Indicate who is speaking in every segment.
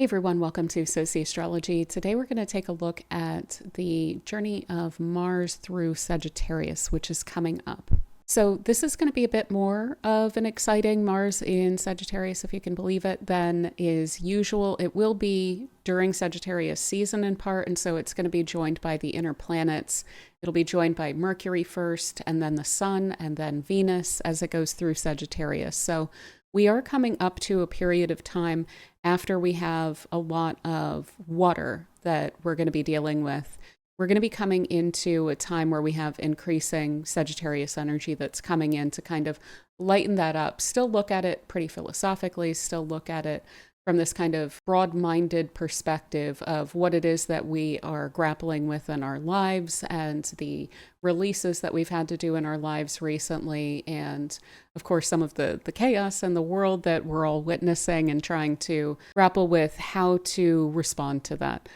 Speaker 1: Hey everyone, welcome to Sociastrology. Today we're going to take a look at the journey of Mars through Sagittarius, which is coming up. So this is going to be a bit more of an exciting Mars in Sagittarius, if you can believe it, than is usual. It will be during Sagittarius season in part, and so it's going to be joined by the inner planets. It'll be joined by Mercury first, and then the Sun, and then Venus as it goes through Sagittarius. So we are coming up to a period of time after we have a lot of water that we're going to be dealing with. We're going to be coming into a time where we have increasing Sagittarius energy that's coming in to kind of lighten that up. Still look at it pretty philosophically, still look at it from this kind of broad-minded perspective of what it is that we are grappling with in our lives and the releases that we've had to do in our lives recently. And of course, some of the chaos in the world that we're all witnessing and trying to grapple with how to respond to that.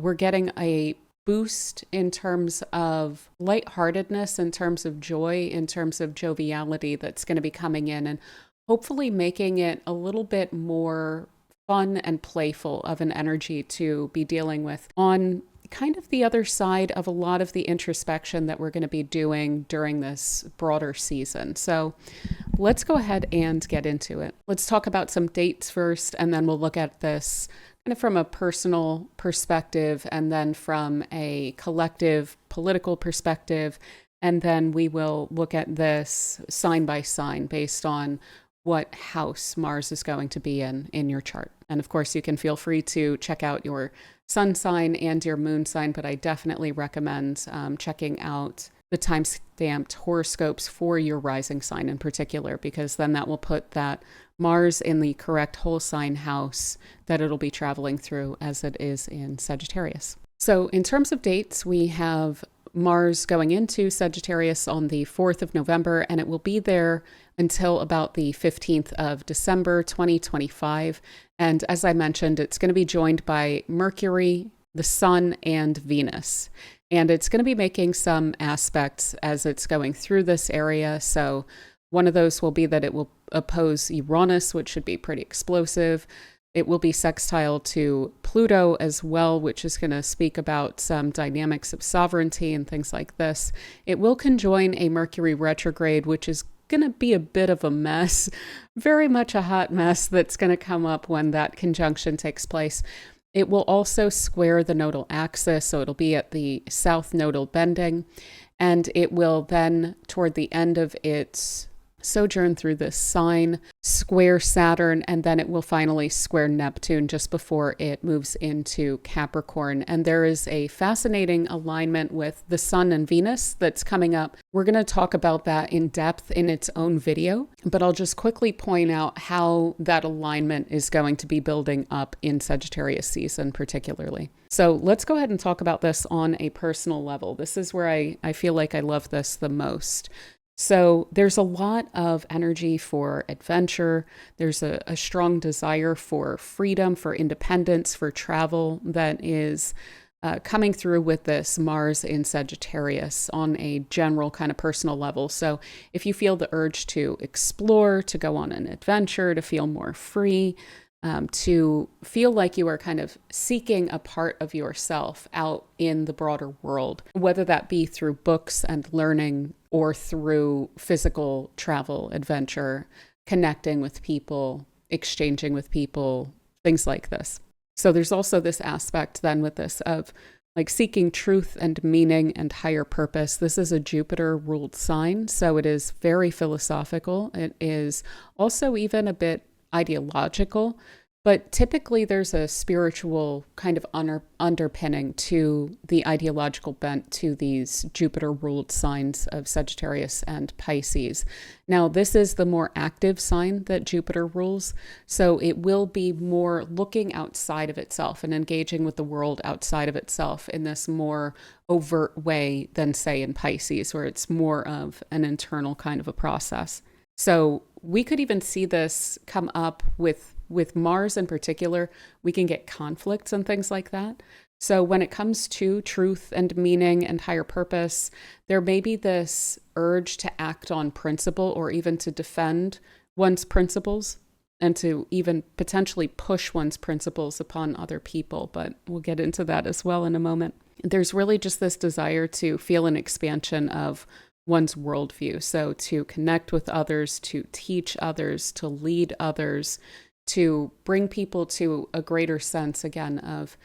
Speaker 1: We're getting a boost in terms of lightheartedness, in terms of joy, in terms of joviality that's going to be coming in and hopefully making it a little bit more fun and playful of an energy to be dealing with on kind of the other side of a lot of the introspection that we're going to be doing during this broader season. So let's go ahead and get into it. Let's talk about some dates first, and then we'll look at this kind of from a personal perspective and then from a collective political perspective. And then we will look at this sign by sign based on what house Mars is going to be in your chart. And of course, you can feel free to check out your sun sign and your moon sign, but I definitely recommend checking out the time-stamped horoscopes for your rising sign in particular, because then that will put that Mars in the correct whole sign house that it'll be traveling through as it is in Sagittarius. So in terms of dates, we have Mars going into Sagittarius on the 4th of November, and it will be there until about the 15th of December, 2025. And as I mentioned, it's going to be joined by Mercury, the Sun, and Venus. And it's going to be making some aspects as it's going through this area. So one of those will be that it will oppose Uranus, which should be pretty explosive. It will be sextile to Pluto as well, which is going to speak about some dynamics of sovereignty and things like this. It will conjoin a Mercury retrograde, which is going to be a bit of a mess, very much a hot mess that's going to come up when that conjunction takes place. It will also square the nodal axis, so it'll be at the south nodal bending, and it will then, toward the end of its sojourn through this sign, square Saturn, and then it will finally square Neptune just before it moves into Capricorn. And there is a fascinating alignment with the Sun and Venus that's coming up. We're going to talk about that in depth in its own video, but I'll just quickly point out how that alignment is going to be building up in Sagittarius season particularly. So let's go ahead and talk about this on a personal level. This is where I feel like I love this the most. So there's a lot of energy for adventure. There's a strong desire for freedom, for independence, for travel that is coming through with this Mars in Sagittarius on a general kind of personal level. So if you feel the urge to explore, to go on an adventure, to feel more free, to feel like you are kind of seeking a part of yourself out in the broader world, whether that be through books and learning or through physical travel, adventure, connecting with people, exchanging with people, things like this. So there's also this aspect then with this of like seeking truth and meaning and higher purpose. This is a Jupiter ruled sign, so it is very philosophical. It is also even a bit ideological, but typically there's a spiritual kind of underpinning to the ideological bent to these Jupiter ruled signs of Sagittarius and Pisces. Now, this is the more active sign that Jupiter rules, so it will be more looking outside of itself and engaging with the world outside of itself in this more overt way than, say, in Pisces, where it's more of an internal kind of a process. So we could even see this come up with Mars in particular. We can get conflicts and things like that. So when it comes to truth and meaning and higher purpose, there may be this urge to act on principle or even to defend one's principles and to even potentially push one's principles upon other people. But we'll get into that as well in a moment. There's really just this desire to feel an expansion of one's worldview. So to connect with others, to teach others, to lead others, to bring people to a greater sense, again, of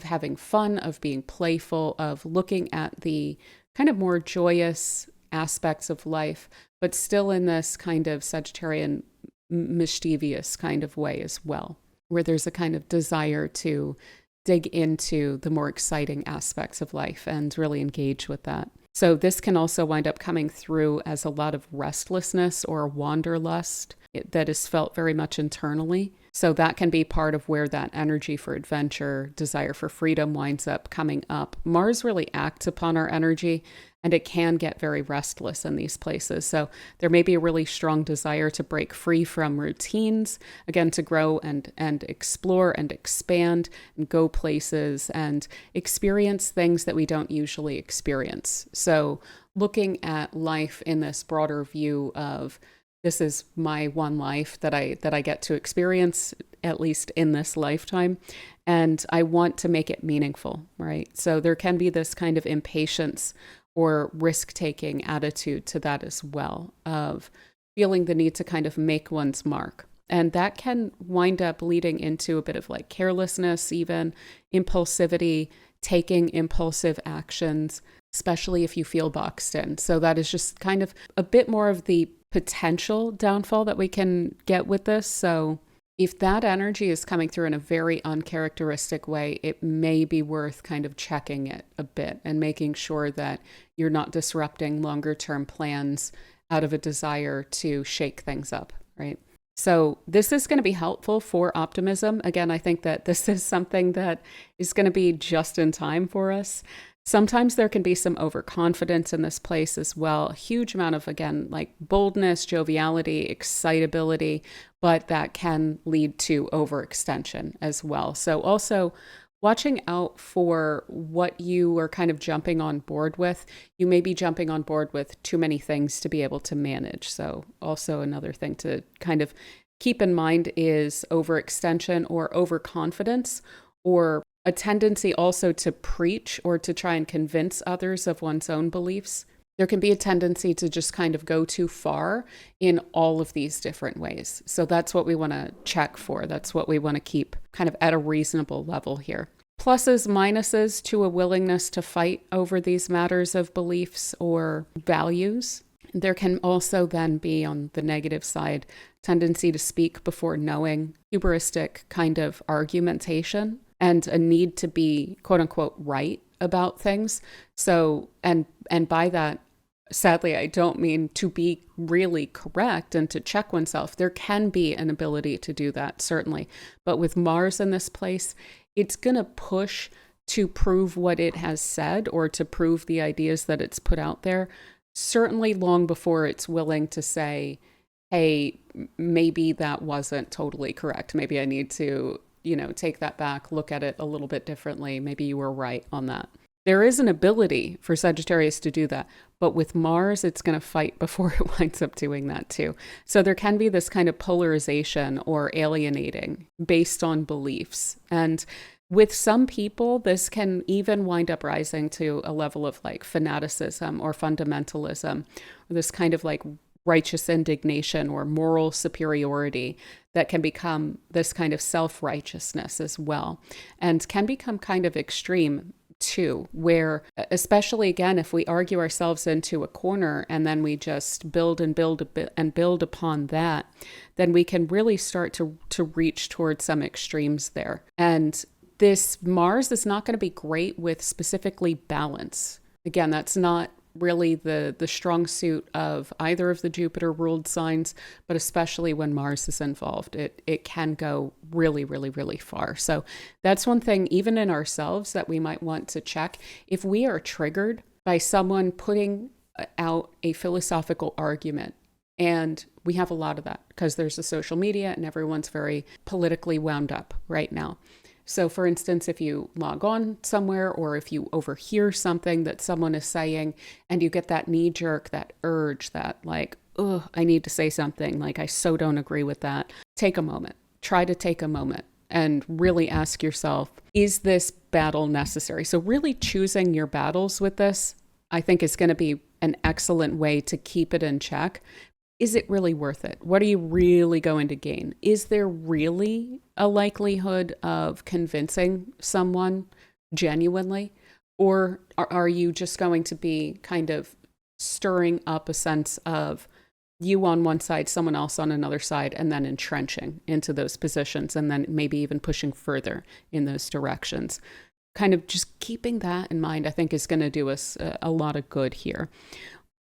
Speaker 1: having fun, of being playful, of looking at the kind of more joyous aspects of life, but still in this kind of Sagittarian mischievous kind of way as well, where there's a kind of desire to dig into the more exciting aspects of life and really engage with that. So this can also wind up coming through as a lot of restlessness or wanderlust that is felt very much internally. So that can be part of where that energy for adventure, desire for freedom winds up coming up. Mars really acts upon our energy, and it can get very restless in these places. So there may be a really strong desire to break free from routines, again, to grow and explore and expand and go places and experience things that we don't usually experience. So looking at life in this broader view of, this is my one life that I get to experience, at least in this lifetime, and I want to make it meaningful, right? So there can be this kind of impatience or risk-taking attitude to that as well, of feeling the need to kind of make one's mark. And that can wind up leading into a bit of like carelessness, even impulsivity, taking impulsive actions, especially if you feel boxed in. So that is just kind of a bit more of the potential downfall that we can get with this. So if that energy is coming through in a very uncharacteristic way, it may be worth kind of checking it a bit and making sure that you're not disrupting longer term plans out of a desire to shake things up, right? So this is going to be helpful for optimism. Again, I think that this is something that is going to be just in time for us. Sometimes there can be some overconfidence in this place as well. A huge amount of, again, like boldness, joviality, excitability, but that can lead to overextension as well. So also watching out for what you are kind of jumping on board with. You may be jumping on board with too many things to be able to manage. So also another thing to kind of keep in mind is overextension or overconfidence, or a tendency also to preach or to try and convince others of one's own beliefs. There can be a tendency to just kind of go too far in all of these different ways. So that's what we want to check for. That's what we want to keep kind of at a reasonable level here. Pluses, minuses to a willingness to fight over these matters of beliefs or values. There can also then be, on the negative side, tendency to speak before knowing, hubristic kind of argumentation, and a need to be quote unquote right about things. So, and by that, sadly, I don't mean to be really correct and to check oneself. There can be an ability to do that, certainly. But with Mars in this place, it's going to push to prove what it has said or to prove the ideas that it's put out there, certainly long before it's willing to say, hey, maybe that wasn't totally correct. Maybe I need to take that back, look at it a little bit differently. Maybe you were right on that. There is an ability for Sagittarius to do that, but with Mars, it's going to fight before it winds up doing that too. So there can be this kind of polarization or alienating based on beliefs. And with some people, this can even wind up rising to a level of like fanaticism or fundamentalism, or this kind of like righteous indignation or moral superiority that can become this kind of self-righteousness as well, and can become kind of extreme too, where especially again, if we argue ourselves into a corner and then we just build and build and build upon that, then we can really start to reach towards some extremes there. And this Mars is not going to be great with specifically balance. Again, that's not really the strong suit of either of the Jupiter ruled signs, but especially when Mars is involved, it can go really, really, really far. So that's one thing, even in ourselves, that we might want to check. If we are triggered by someone putting out a philosophical argument, and we have a lot of that because there's the social media and everyone's very politically wound up right now. So for instance, if you log on somewhere or if you overhear something that someone is saying and you get that knee jerk, that urge, that like, oh, I need to say something, like I so don't agree with that. Take a moment. Try to take a moment and really ask yourself, is this battle necessary? So really choosing your battles with this, I think, is going to be an excellent way to keep it in check. Is it really worth it? What are you really going to gain? Is there really a likelihood of convincing someone genuinely? Or are you just going to be kind of stirring up a sense of you on one side, someone else on another side, and then entrenching into those positions and then maybe even pushing further in those directions? Kind of just keeping that in mind, I think, is going to do us a lot of good here.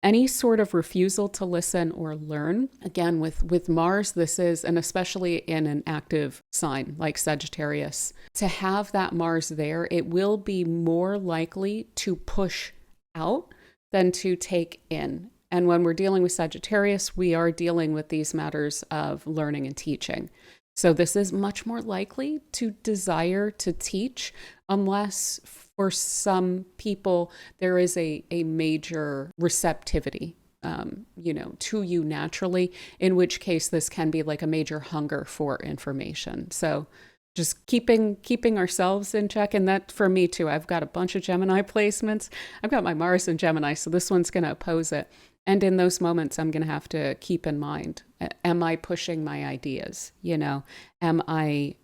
Speaker 1: Any sort of refusal to listen or learn, again, with Mars, this is, and especially in an active sign like Sagittarius, to have that Mars there, it will be more likely to push out than to take in. And when we're dealing with Sagittarius, we are dealing with these matters of learning and teaching. So this is much more likely to desire to teach, unless for some people there is a major receptivity, to you naturally, in which case this can be like a major hunger for information. So just keeping ourselves in check. And that for me too, I've got a bunch of Gemini placements. I've got my Mars in Gemini, so this one's going to oppose it. And in those moments, I'm going to have to keep in mind, am I pushing my ideas? Am I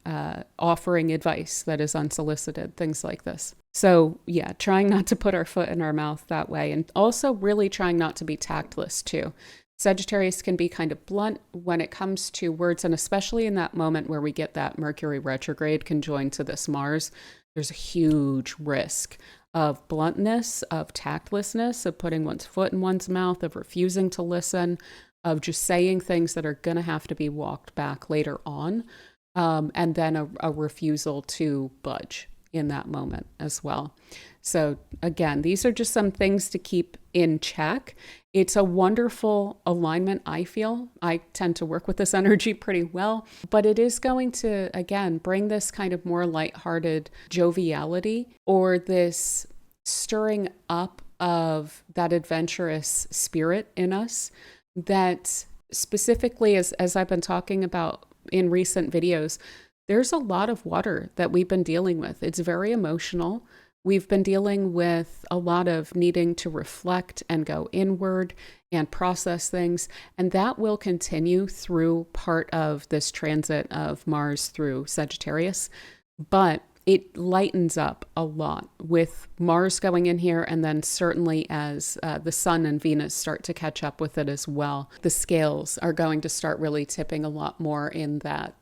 Speaker 1: offering advice that is unsolicited? Things like this. So yeah, trying not to put our foot in our mouth that way. And also really trying not to be tactless too. Sagittarius can be kind of blunt when it comes to words, and especially in that moment where we get that Mercury retrograde conjoined to this Mars, there's a huge risk of bluntness, of tactlessness, of putting one's foot in one's mouth, of refusing to listen, of just saying things that are going to have to be walked back later on, and then a refusal to budge in that moment as well. So again, these are just some things to keep in check. It's a wonderful alignment, I feel. I tend to work with this energy pretty well, but it is going to, again, bring this kind of more lighthearted joviality, or this stirring up of that adventurous spirit in us that specifically, as I've been talking about in recent videos, there's a lot of water that we've been dealing with. It's very emotional. We've been dealing with a lot of needing to reflect and go inward and process things. And that will continue through part of this transit of Mars through Sagittarius. But it lightens up a lot with Mars going in here. And then certainly as the Sun and Venus start to catch up with it as well, the scales are going to start really tipping a lot more in that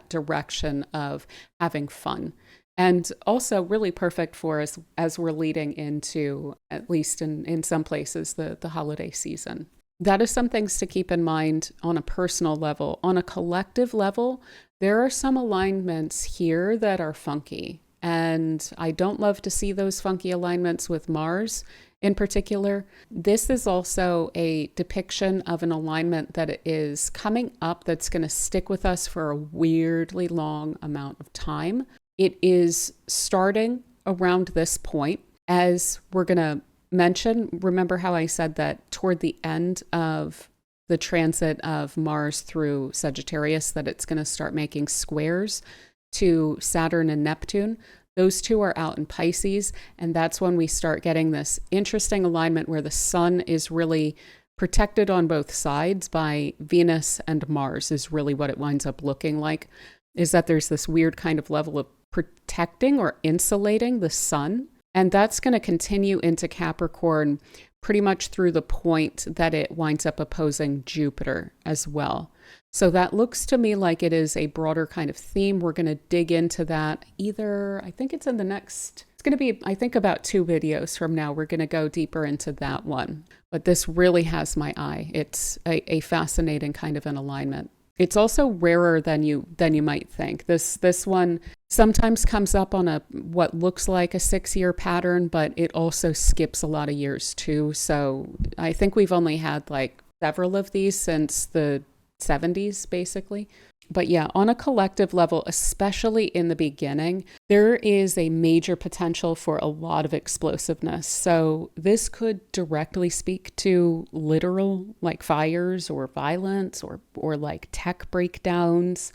Speaker 1: direction of having fun. And also really perfect for us as we're leading into, at least in some places, the holiday season. That is some things to keep in mind on a personal level. On a collective level, there are some alignments here that are funky. And I don't love to see those funky alignments with Mars in particular. This is also a depiction of an alignment that is coming up that's going to stick with us for a weirdly long amount of time. It is starting around this point, as we're going to mention. Remember how I said that toward the end of the transit of Mars through Sagittarius, that it's going to start making squares to Saturn and Neptune. Those two are out in Pisces, and that's when we start getting this interesting alignment where the Sun is really protected on both sides by Venus, and Mars is really what it winds up looking like, is that there's this weird kind of level of protecting or insulating the Sun. And that's going to continue into Capricorn pretty much through the point that it winds up opposing Jupiter as well. So that looks to me like it is a broader kind of theme. We're going to dig into that either, I think it's in the next, it's going to be, I think about 2 videos from now, we're going to go deeper into that one. But this really has my eye. It's a fascinating kind of an alignment. It's also rarer than you might think. This one sometimes comes up on what looks like a 6-year pattern, but it also skips a lot of years too. So I think we've only had like several of these since the 70s, basically. But yeah, on a collective level, especially in the beginning, there is a major potential for a lot of explosiveness. So this could directly speak to literal like fires or violence or like tech breakdowns.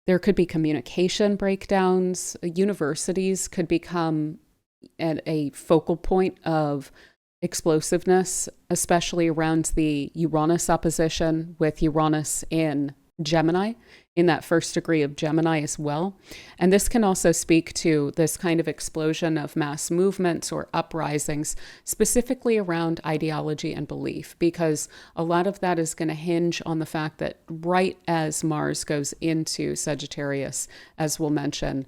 Speaker 1: There could be communication breakdowns. Universities could become at a focal point of explosiveness, especially around the Uranus opposition with Uranus in Gemini, in that first degree of Gemini as well. And this can also speak to this kind of explosion of mass movements or uprisings, specifically around ideology and belief, because a lot of that is going to hinge on the fact that right as Mars goes into Sagittarius, as we'll mention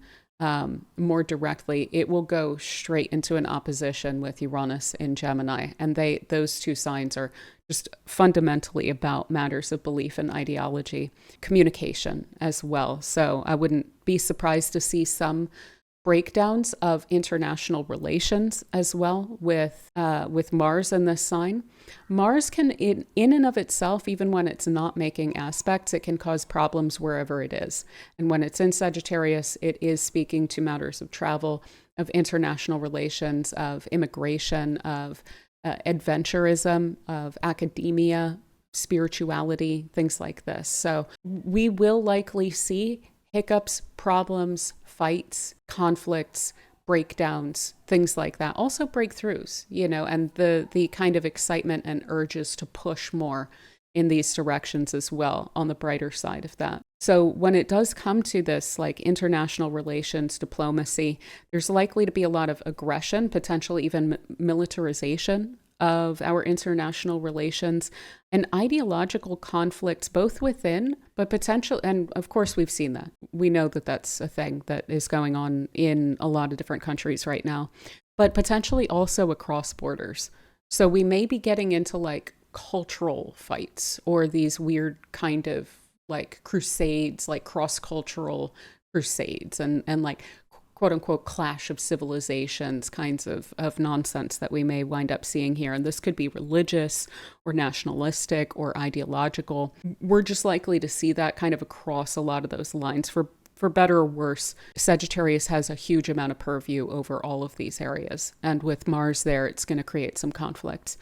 Speaker 1: more directly, it will go straight into an opposition with Uranus in Gemini. And those two signs are just fundamentally about matters of belief and ideology, communication as well. So I wouldn't be surprised to see some breakdowns of international relations as well with Mars in this sign. Mars can, in and of itself, even when it's not making aspects, it can cause problems wherever it is. And when it's in Sagittarius, it is speaking to matters of travel, of international relations, of immigration, of adventurism, of academia, spirituality, things like this. So we will likely see hiccups, problems, fights, conflicts, breakdowns, things like that. Also breakthroughs, and the kind of excitement and urges to push more in these directions as well on the brighter side of that. So when it does come to this like international relations, diplomacy, there's likely to be a lot of aggression, potentially even militarization of our international relations, and ideological conflicts both within, but potential, and of course we've seen that. We know that that's a thing that is going on in a lot of different countries right now, but potentially also across borders. So we may be getting into like cultural fights or these weird kind of like crusades, like cross-cultural crusades and like quote unquote clash of civilizations kinds of nonsense that we may wind up seeing here. And this could be religious or nationalistic or ideological. We're just likely to see that kind of across a lot of those lines. For better or worse, Sagittarius has a huge amount of purview over all of these areas. And with Mars there, it's going to create some conflicts.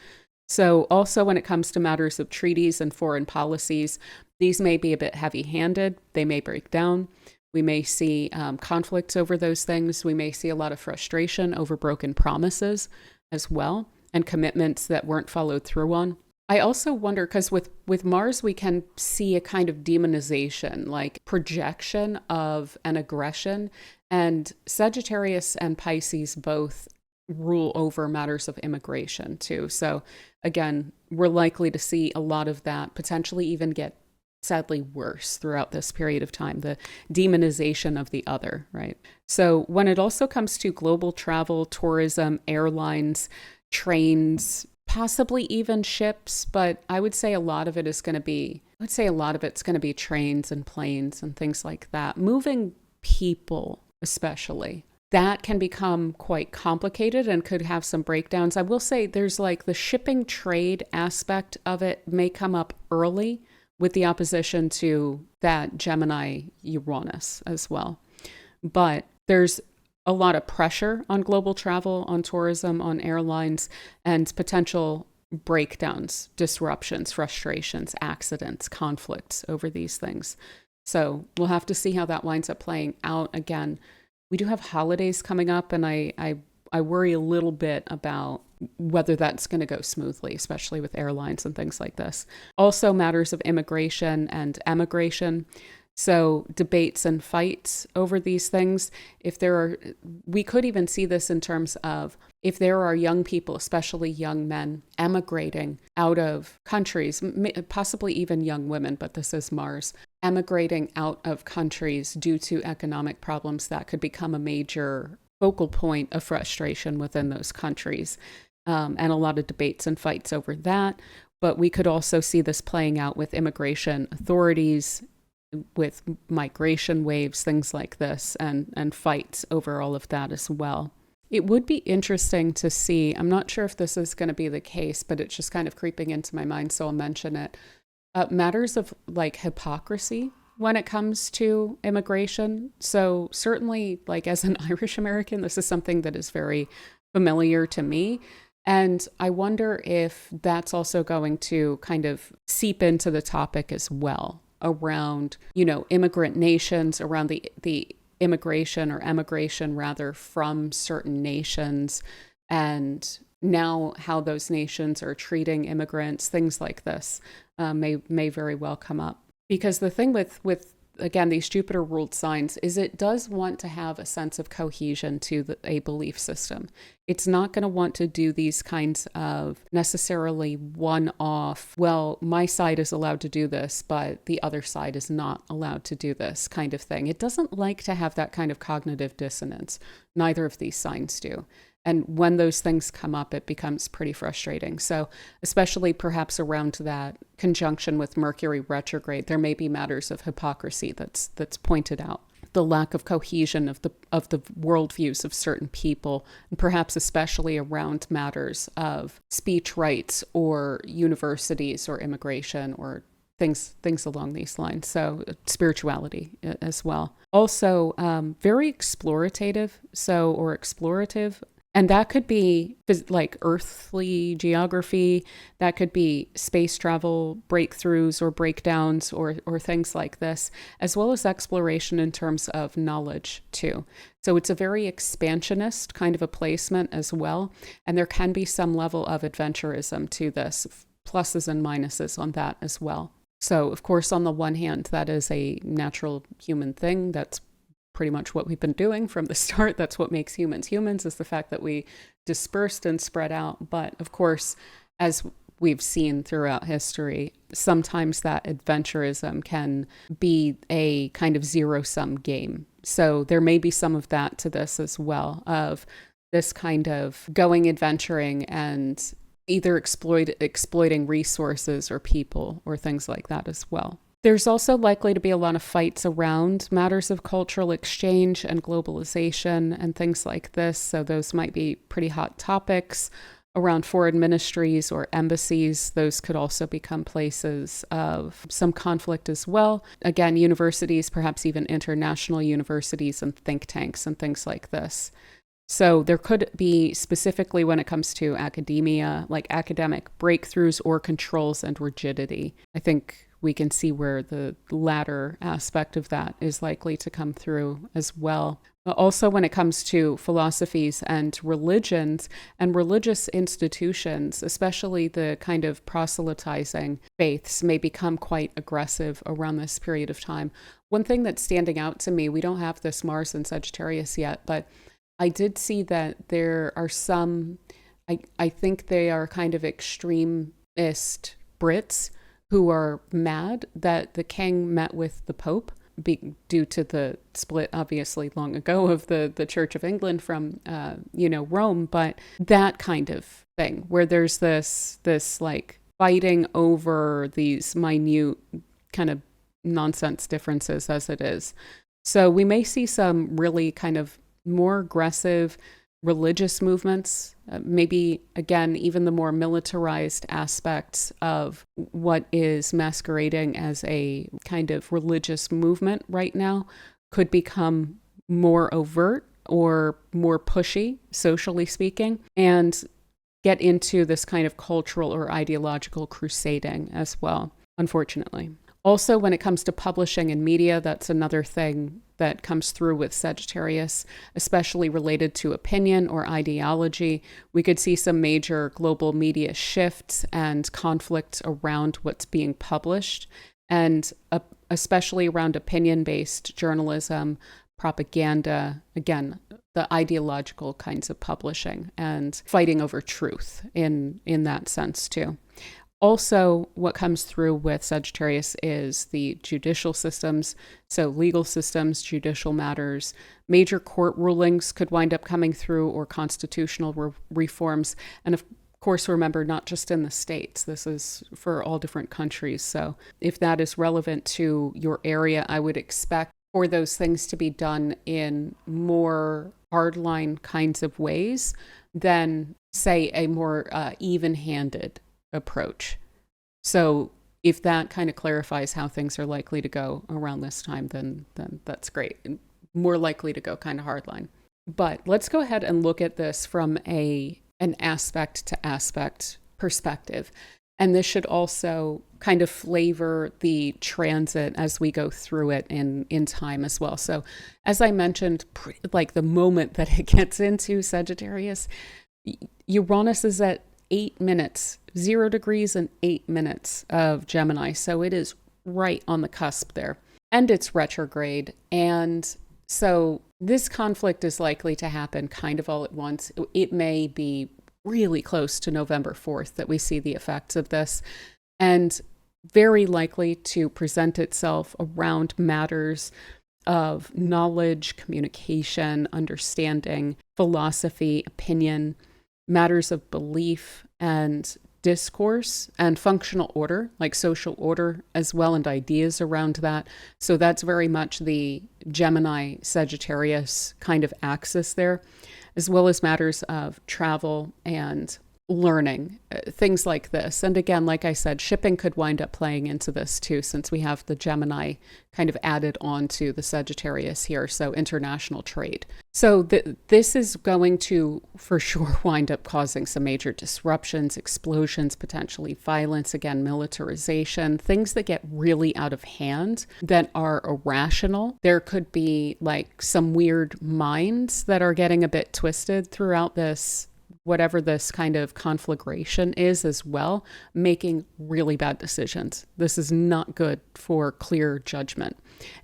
Speaker 1: So also when it comes to matters of treaties and foreign policies, these may be a bit heavy-handed. They may break down. We may see conflicts over those things. We may see a lot of frustration over broken promises as well, and commitments that weren't followed through on. I also wonder, because with Mars, we can see a kind of demonization, like projection of an aggression. And Sagittarius and Pisces both rule over matters of immigration too. So again, we're likely to see a lot of that potentially even get sadly worse throughout this period of time, the demonization of the other, right? So when it also comes to global travel, tourism, airlines, trains, possibly even ships, but I would say a lot of it is going to be, trains and planes and things like that. Moving people, especially, that can become quite complicated and could have some breakdowns. I will say there's like the shipping trade aspect of it may come up early with the opposition to that Gemini Uranus as well. But there's a lot of pressure on global travel, on tourism, on airlines, and potential breakdowns, disruptions, frustrations, accidents, conflicts over these things. So we'll have to see how that winds up playing out. Again, we do have holidays coming up, and I worry a little bit about whether that's going to go smoothly, especially with airlines and things like this. Also matters of immigration and emigration. So debates and fights over these things. We could even see this in terms of if there are young people, especially young men, emigrating out of countries, possibly even young women, but this is Mars, emigrating out of countries due to economic problems, that could become a major focal point of frustration within those countries. And a lot of debates and fights over that. But we could also see this playing out with immigration authorities, with migration waves, things like this, and fights over all of that as well. It would be interesting to see, I'm not sure if this is going to be the case, but it's just kind of creeping into my mind, so I'll mention it. Matters of like hypocrisy when it comes to immigration. So certainly, like as an Irish American, this is something that is very familiar to me. And I wonder if that's also going to kind of seep into the topic as well around, immigrant nations, around the immigration or emigration rather from certain nations, and now how those nations are treating immigrants, things like this may very well come up. Because the thing with again, these Jupiter ruled signs is it does want to have a sense of cohesion to a belief system. It's not going to want to do these kinds of necessarily one-off, well, my side is allowed to do this, but the other side is not allowed to do this kind of thing. It doesn't like to have that kind of cognitive dissonance. Neither of these signs do. And when those things come up, it becomes pretty frustrating. So especially perhaps around that conjunction with Mercury retrograde, there may be matters of hypocrisy that's pointed out. The lack of cohesion of the worldviews of certain people, and perhaps especially around matters of speech rights or universities or immigration or things along these lines. So spirituality as well. Also, very explorative, or explorative. And that could be like earthly geography, that could be space travel breakthroughs or breakdowns or things like this, as well as exploration in terms of knowledge too. So it's a very expansionist kind of a placement as well. And there can be some level of adventurism to this, pluses and minuses on that as well. So of course, on the one hand, that is a natural human thing. That's pretty much what we've been doing from the start. That's what makes humans humans, is the fact that we dispersed and spread out. But of course, as we've seen throughout history, sometimes that adventurism can be a kind of zero-sum game. So there may be some of that to this as well, of this kind of going adventuring and either exploiting resources or people or things like that as well. There's also likely to be a lot of fights around matters of cultural exchange and globalization and things like this. So those might be pretty hot topics around foreign ministries or embassies. Those could also become places of some conflict as well. Again, universities, perhaps even international universities and think tanks and things like this. So there could be, specifically when it comes to academia, like academic breakthroughs or controls and rigidity. I think we can see where the latter aspect of that is likely to come through as well. But also when it comes to philosophies and religions and religious institutions, especially the kind of proselytizing faiths, may become quite aggressive around this period of time. One thing that's standing out to me, we don't have this Mars in Sagittarius yet, but I did see that there are some, I think they are kind of extremist Brits who are mad that the king met with the Pope due to the split, obviously, long ago of the Church of England from, Rome. But that kind of thing where there's this like fighting over these minute kind of nonsense differences as it is. So we may see some really kind of more aggressive religious movements, maybe, again, even the more militarized aspects of what is masquerading as a kind of religious movement right now could become more overt or more pushy, socially speaking, and get into this kind of cultural or ideological crusading as well, unfortunately. Also, when it comes to publishing and media, that's another thing that comes through with Sagittarius, especially related to opinion or ideology. We could see some major global media shifts and conflicts around what's being published, and especially around opinion-based journalism, propaganda, again, the ideological kinds of publishing, and fighting over truth in that sense too. Also, what comes through with Sagittarius is the judicial systems, so legal systems, judicial matters, major court rulings could wind up coming through, or constitutional reforms. And of course, remember, not just in the States, this is for all different countries. So if that is relevant to your area, I would expect for those things to be done in more hardline kinds of ways than, say, a more even-handed approach. So if that kind of clarifies how things are likely to go around this time, then that's great. More likely to go kind of hardline. But let's go ahead and look at this from an aspect to aspect perspective. And this should also kind of flavor the transit as we go through it in time as well. So as I mentioned, like the moment that it gets into Sagittarius, Uranus is at 8 minutes, 0 degrees and 8 minutes of Gemini. So it is right on the cusp there. And it's retrograde. And so this conflict is likely to happen kind of all at once. It may be really close to November 4th that we see the effects of this, and very likely to present itself around matters of knowledge, communication, understanding, philosophy, opinion, matters of belief and discourse, and functional order, like social order as well, and ideas around that. So that's very much the Gemini Sagittarius kind of axis there, as well as matters of travel and learning, things like this. And again, like I said, shipping could wind up playing into this too, since we have the Gemini kind of added on to the Sagittarius here. So international trade. So this is going to for sure wind up causing some major disruptions, explosions, potentially violence, again, militarization, things that get really out of hand that are irrational. There could be like some weird minds that are getting a bit twisted throughout this, whatever this kind of conflagration is as well, making really bad decisions. This is not good for clear judgment.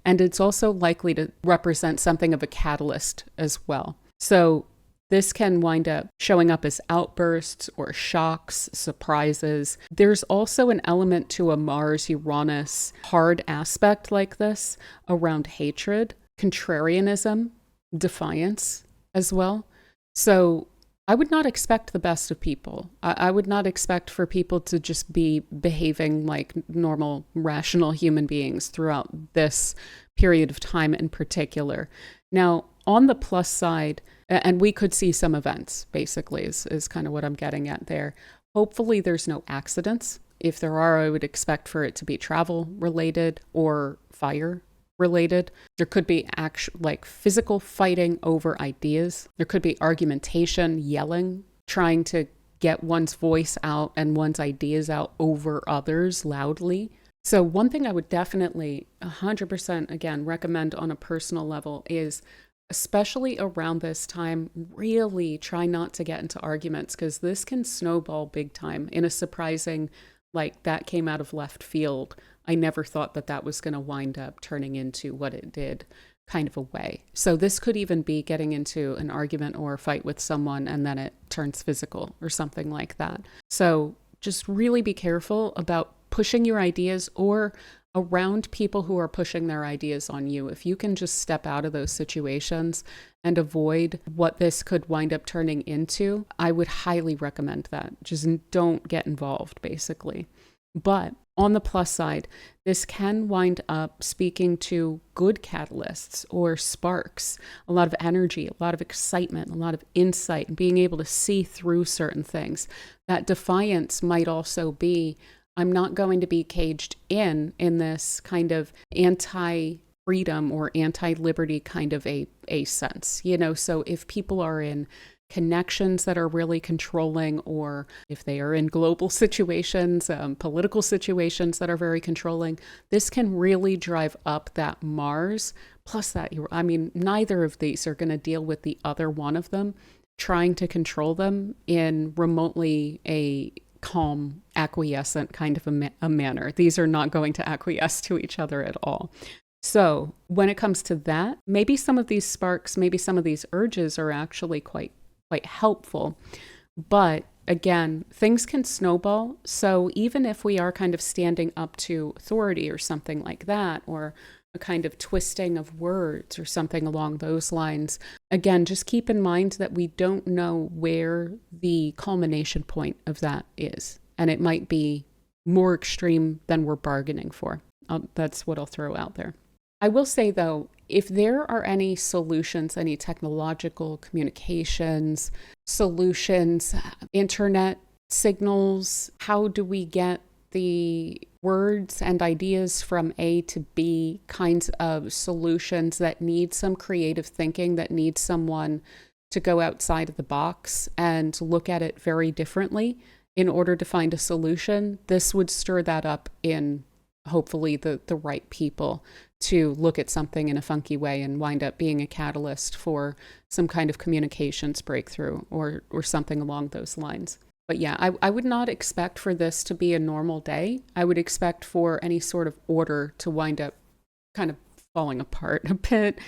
Speaker 1: And it's also likely to represent something of a catalyst as well. So this can wind up showing up as outbursts or shocks, surprises. There's also an element to a Mars-Uranus hard aspect like this around hatred, contrarianism, defiance as well. So I would not expect the best of people. I would not expect for people to just be behaving like normal, rational human beings throughout this period of time in particular. Now, on the plus side, and we could see some events, basically, is kind of what I'm getting at there. Hopefully there's no accidents. If there are, I would expect for it to be travel related or fire related. There could be like physical fighting over ideas. There could be argumentation, yelling, trying to get one's voice out and one's ideas out over others loudly. So one thing I would definitely 100% again recommend on a personal level is, especially around this time, really try not to get into arguments, because this can snowball big time in a surprising, like that came out of left field. I never thought that was going to wind up turning into what it did kind of a way. So this could even be getting into an argument or a fight with someone and then it turns physical or something like that. So just really be careful about pushing your ideas or around people who are pushing their ideas on you. If you can just step out of those situations and avoid what this could wind up turning into, I would highly recommend that. Just don't get involved, basically. But on the plus side, this can wind up speaking to good catalysts or sparks, a lot of energy, a lot of excitement, a lot of insight, and being able to see through certain things. That defiance might also be, I'm not going to be caged in this kind of anti-freedom or anti-liberty kind of a sense, so if people are in connections that are really controlling, or if they are in global situations, political situations that are very controlling, this can really drive up that Mars. Plus that, neither of these are going to deal with the other one of them, trying to control them in remotely a calm, acquiescent kind of a manner. These are not going to acquiesce to each other at all. So when it comes to that, maybe some of these sparks, maybe some of these urges are actually quite helpful. But again, things can snowball. So even if we are kind of standing up to authority or something like that, or a kind of twisting of words or something along those lines, again, just keep in mind that we don't know where the culmination point of that is. And it might be more extreme than we're bargaining for. That's what I'll throw out there. I will say, though, if there are any solutions, any technological communications, solutions, internet signals, how do we get the words and ideas from A to B kinds of solutions that need some creative thinking, that need someone to go outside of the box and look at it very differently in order to find a solution. This would stir that up in hopefully the right people to look at something in a funky way and wind up being a catalyst for some kind of communications breakthrough or something along those lines. But yeah, I would not expect for this to be a normal day. I would expect for any sort of order to wind up kind of falling apart a bit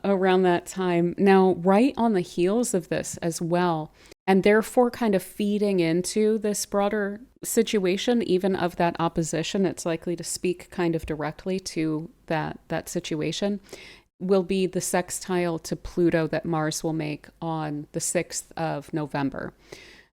Speaker 1: around that time. Now, right on the heels of this as well, and therefore kind of feeding into this broader situation, even of that opposition, it's likely to speak kind of directly to that situation, will be the sextile to Pluto that Mars will make on the 6th of November.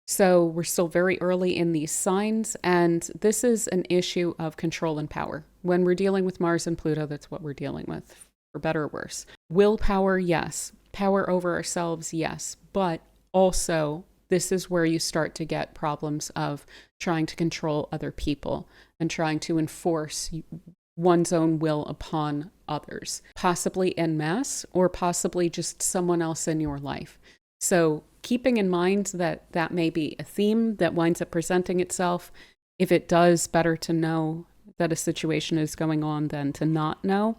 Speaker 1: So we're still very early in these signs, and this is an issue of control and power. When we're dealing with Mars and Pluto, that's what we're dealing with, for better or worse. Willpower, yes. Power over ourselves, yes. But also, this is where you start to get problems of trying to control other people and trying to enforce one's own will upon others, possibly en masse or possibly just someone else in your life. So keeping in mind that that may be a theme that winds up presenting itself. If it does, better to know that a situation is going on than to not know.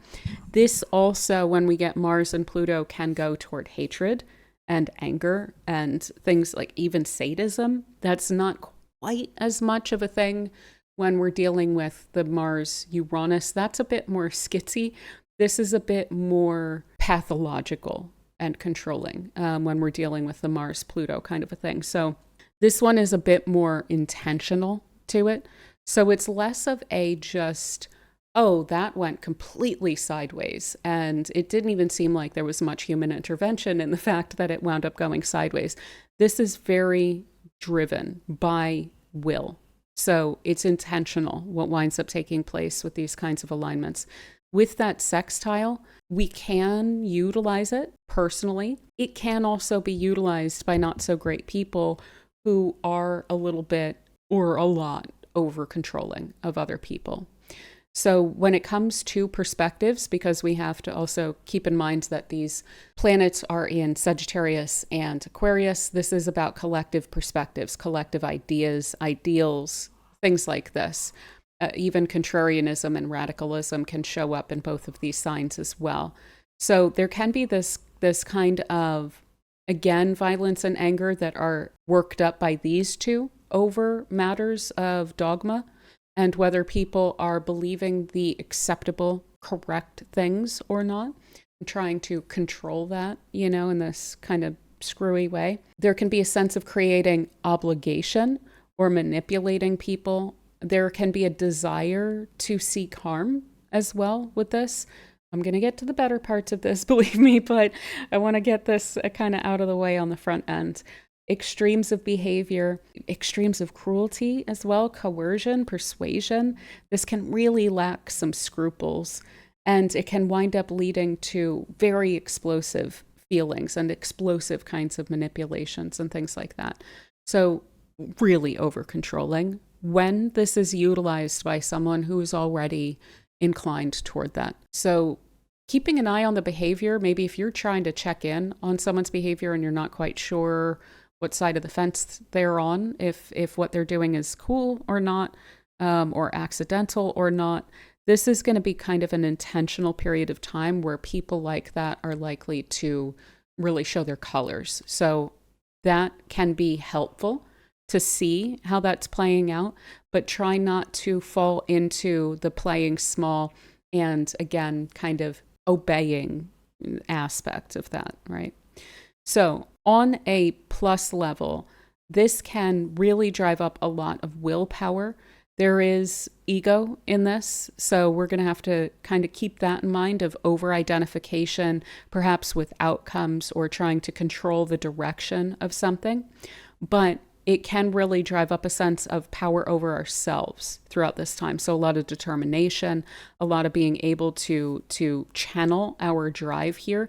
Speaker 1: This also, when we get Mars and Pluto, can go toward hatred and anger and things like even sadism. That's not quite as much of a thing when we're dealing with the Mars Uranus. That's a bit more schizzy. This is a bit more pathological and controlling when we're dealing with the Mars Pluto kind of a thing. So this one is a bit more intentional to it. So it's less of a just, oh, that went completely sideways. And it didn't even seem like there was much human intervention in the fact that it wound up going sideways. This is very driven by will. So it's intentional what winds up taking place with these kinds of alignments. With that sextile, we can utilize it personally. It can also be utilized by not so great people who are a little bit or a lot over controlling of other people. So when it comes to perspectives, because we have to also keep in mind that these planets are in Sagittarius and Aquarius, this is about collective perspectives, collective ideas, ideals, things like this. Even contrarianism and radicalism can show up in both of these signs as well. So there can be this kind of, again, violence and anger that are worked up by these two over matters of dogma and whether people are believing the acceptable, correct things or not, and trying to control that, in this kind of screwy way. There can be a sense of creating obligation or manipulating people. There can be a desire to seek harm as well with this. I'm going to get to the better parts of this, believe me, but I want to get this kind of out of the way on the front end. Extremes of behavior, extremes of cruelty as well, coercion, persuasion. This can really lack some scruples, and it can wind up leading to very explosive feelings and explosive kinds of manipulations and things like that. So really over controlling when this is utilized by someone who is already inclined toward that. So keeping an eye on the behavior, maybe if you're trying to check in on someone's behavior and you're not quite sure what side of the fence they're on, if what they're doing is cool or not, or accidental or not, this is going to be kind of an intentional period of time where people like that are likely to really show their colors. So that can be helpful to see how that's playing out, but try not to fall into the playing small and, again, kind of obeying aspect of that, right? So on a plus level, this can really drive up a lot of willpower. There is ego in this, so we're going to have to kind of keep that in mind of over-identification, perhaps with outcomes or trying to control the direction of something. But it can really drive up a sense of power over ourselves throughout this time. So a lot of determination, a lot of being able to channel our drive here.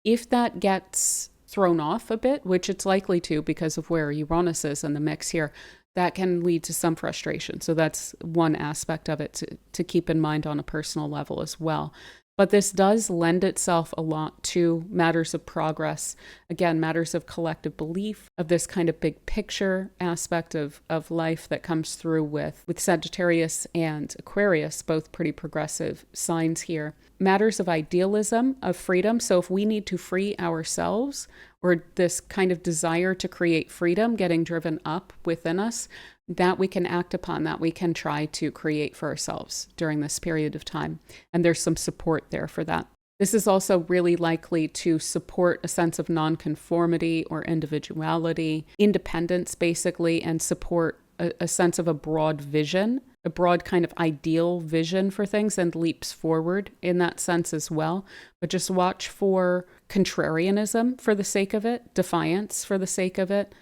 Speaker 1: If that gets thrown off a bit, which it's likely to because of where Uranus is in the mix here, that can lead to some frustration. So that's one aspect of it to keep in mind on a personal level as well. But this does lend itself a lot to matters of progress, again, matters of collective belief, of this kind of big picture aspect of life that comes through with Sagittarius and Aquarius, both pretty progressive signs here. Matters of idealism, of freedom. So if we need to free ourselves, or this kind of desire to create freedom getting driven up within us, that we can act upon, that we can try to create for ourselves during this period of time. And there's some support there for that. This is also really likely to support a sense of nonconformity or individuality, independence, basically, and support a sense of a broad vision, a broad kind of ideal vision for things, and leaps forward in that sense as well. But just watch for contrarianism for the sake of it, defiance for the sake of it,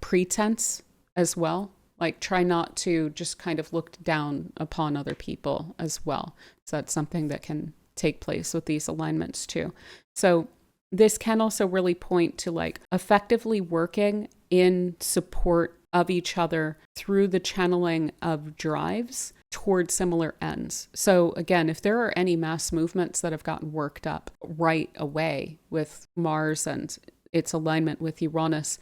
Speaker 1: pretense as well. Like, try not to just kind of look down upon other people as well. So that's something that can take place with these alignments too. So this can also really point to like effectively working in support of each other through the channeling of drives toward similar ends. So again, if there are any mass movements that have gotten worked up right away with Mars and its alignment with Uranus,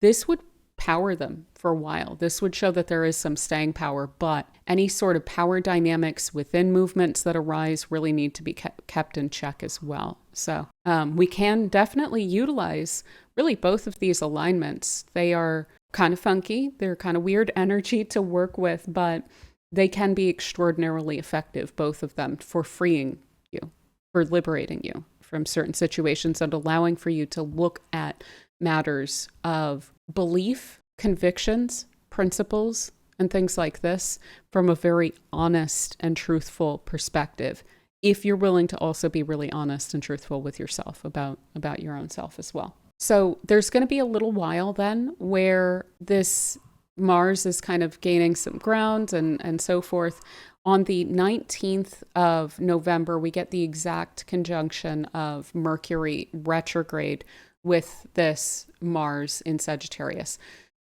Speaker 1: this would power them for a while. This would show that there is some staying power, but any sort of power dynamics within movements that arise really need to be kept in check as well. So we can definitely utilize really both of these alignments. They are kind of funky. They're kind of weird energy to work with, but they can be extraordinarily effective, both of them, for freeing you, for liberating you from certain situations and allowing for you to look at matters of belief, convictions, principles, and things like this from a very honest and truthful perspective, if you're willing to also be really honest and truthful with yourself about your own self as well. So there's going to be a little while then where this Mars is kind of gaining some ground and so forth. On the 19th of November, we get the exact conjunction of Mercury retrograde with this Mars in Sagittarius.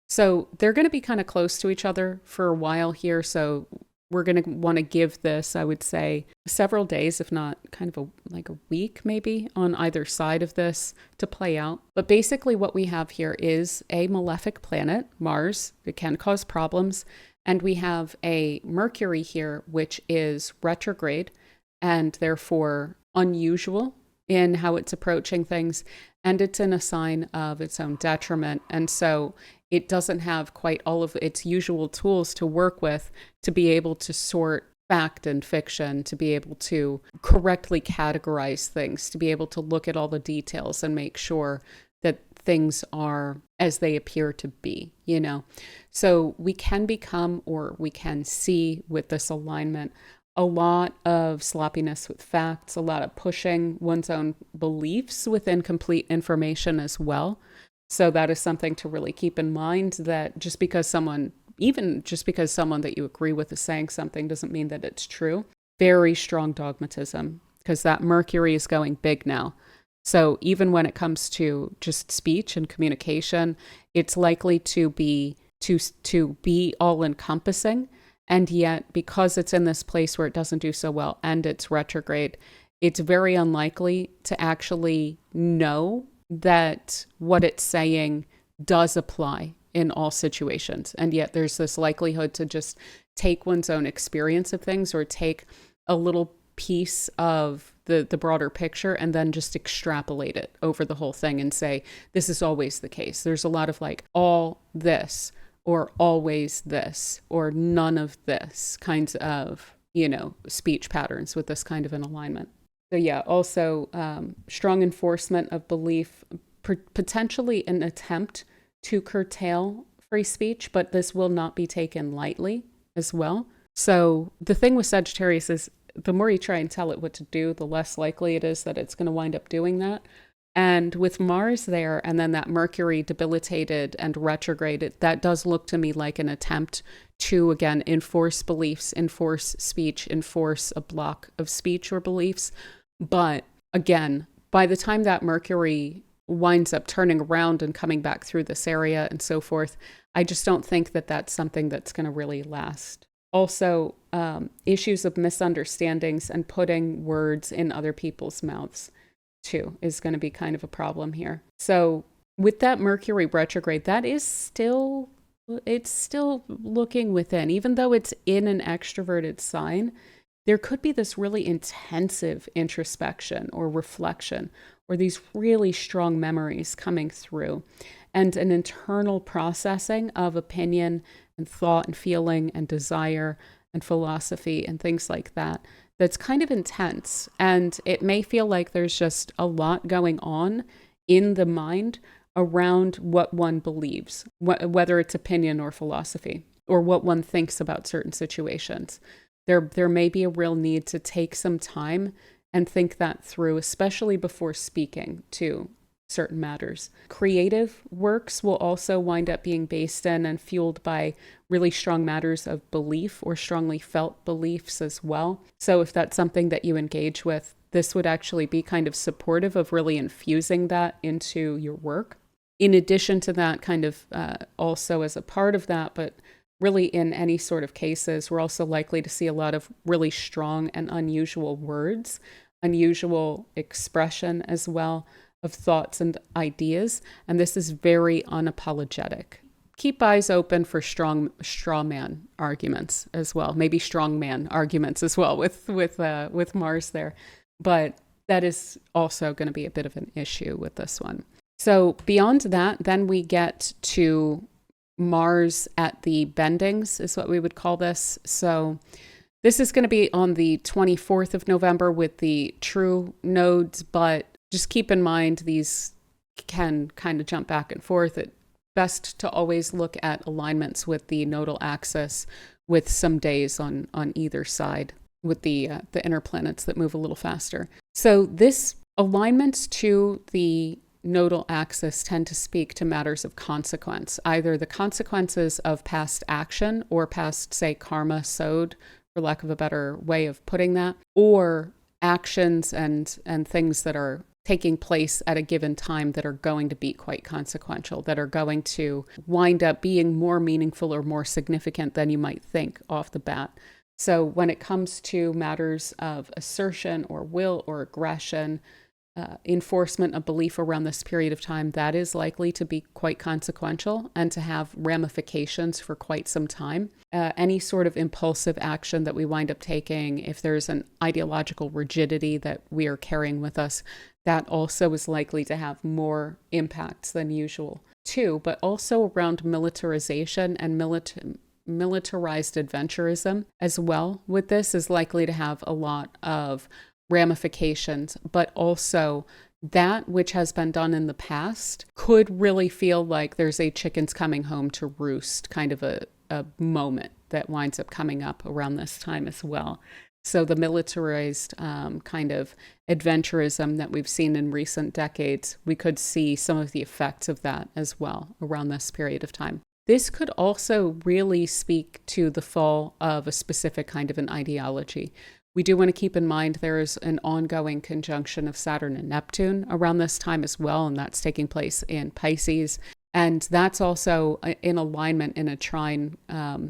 Speaker 1: So they're going to be kind of close to each other for a while here. So we're going to want to give this, I would say, several days, if not kind of like a week maybe, on either side of this to play out. But basically what we have here is a malefic planet, Mars. It can cause problems. And we have a Mercury here, which is retrograde and therefore unusual in how it's approaching things. And it's in a sign of its own detriment. And so it doesn't have quite all of its usual tools to work with to be able to sort fact and fiction, to be able to correctly categorize things, to be able to look at all the details and make sure that things are as they appear to be, you know? So we can become, or we can see with this alignment, a lot of sloppiness with facts, a lot of pushing one's own beliefs with incomplete information as well. So that is something to really keep in mind, that just because someone that you agree with is saying something doesn't mean that it's true. Very strong dogmatism, because that Mercury is going big now. So even when it comes to just speech and communication, it's likely to be all encompassing. And yet, because it's in this place where it doesn't do so well and it's retrograde, it's very unlikely to actually know that what it's saying does apply in all situations. And yet there's this likelihood to just take one's own experience of things, or take a little piece of the broader picture and then just extrapolate it over the whole thing and say, this is always the case. There's a lot of like all this, or always this, or none of this kinds of, speech patterns with this kind of an alignment. So yeah, also strong enforcement of belief, potentially an attempt to curtail free speech, but this will not be taken lightly as well. So the thing with Sagittarius is, the more you try and tell it what to do, the less likely it is that it's going to wind up doing that. And with Mars there, and then that Mercury debilitated and retrograded, that does look to me like an attempt to, again, enforce beliefs, enforce speech, enforce a block of speech or beliefs. But again, by the time that Mercury winds up turning around and coming back through this area and so forth. I just don't think that that's something that's going to really last. Also, issues of misunderstandings and putting words in other people's mouths too is going to be kind of a problem here. So with that Mercury retrograde, that is still, it's still looking within, even though it's in an extroverted sign, there could be this really intensive introspection or reflection, or these really strong memories coming through, and an internal processing of opinion and thought and feeling and desire and philosophy and things like that. That's kind of intense. And it may feel like there's just a lot going on in the mind around what one believes, whether it's opinion or philosophy, or what one thinks about certain situations. There may be a real need to take some time and think that through, especially before speaking to certain matters. Creative works will also wind up being based in and fueled by really strong matters of belief or strongly felt beliefs as well. So if that's something that you engage with, this would actually be kind of supportive of really infusing that into your work. In addition to that, kind of also as a part of that, but really in any sort of cases, we're also likely to see a lot of really strong and unusual words, unusual expression as well of thoughts and ideas. And this is very unapologetic. Keep eyes open for straw man arguments as well, maybe strong man arguments as well with Mars there. But that is also going to be a bit of an issue with this one. So beyond that, then we get to Mars at the bendings is what we would call this. So this is going to be on the 24th of November with the true nodes, but just keep in mind these can kind of jump back and forth. It's best to always look at alignments with the nodal axis with some days on either side with the inner planets that move a little faster. So this alignments to the nodal axis tend to speak to matters of consequence, either the consequences of past action or past, say, karma sowed, for lack of a better way of putting that, or actions and things that are taking place at a given time that are going to be quite consequential, that are going to wind up being more meaningful or more significant than you might think off the bat. So when it comes to matters of assertion or will or aggression, enforcement of belief around this period of time, that is likely to be quite consequential and to have ramifications for quite some time. Any sort of impulsive action that we wind up taking, if there's an ideological rigidity that we are carrying with us, that also is likely to have more impacts than usual too, but also around militarization and militarized adventurism as well with this is likely to have a lot of ramifications, but also that which has been done in the past could really feel like there's a chickens coming home to roost kind of a moment that winds up coming up around this time as well. So the militarized kind of adventurism that we've seen in recent decades, we could see some of the effects of that as well around this period of time. This could also really speak to the fall of a specific kind of an ideology. We do want to keep in mind there is an ongoing conjunction of Saturn and Neptune around this time as well, and that's taking place in Pisces. And that's also in alignment in a trine,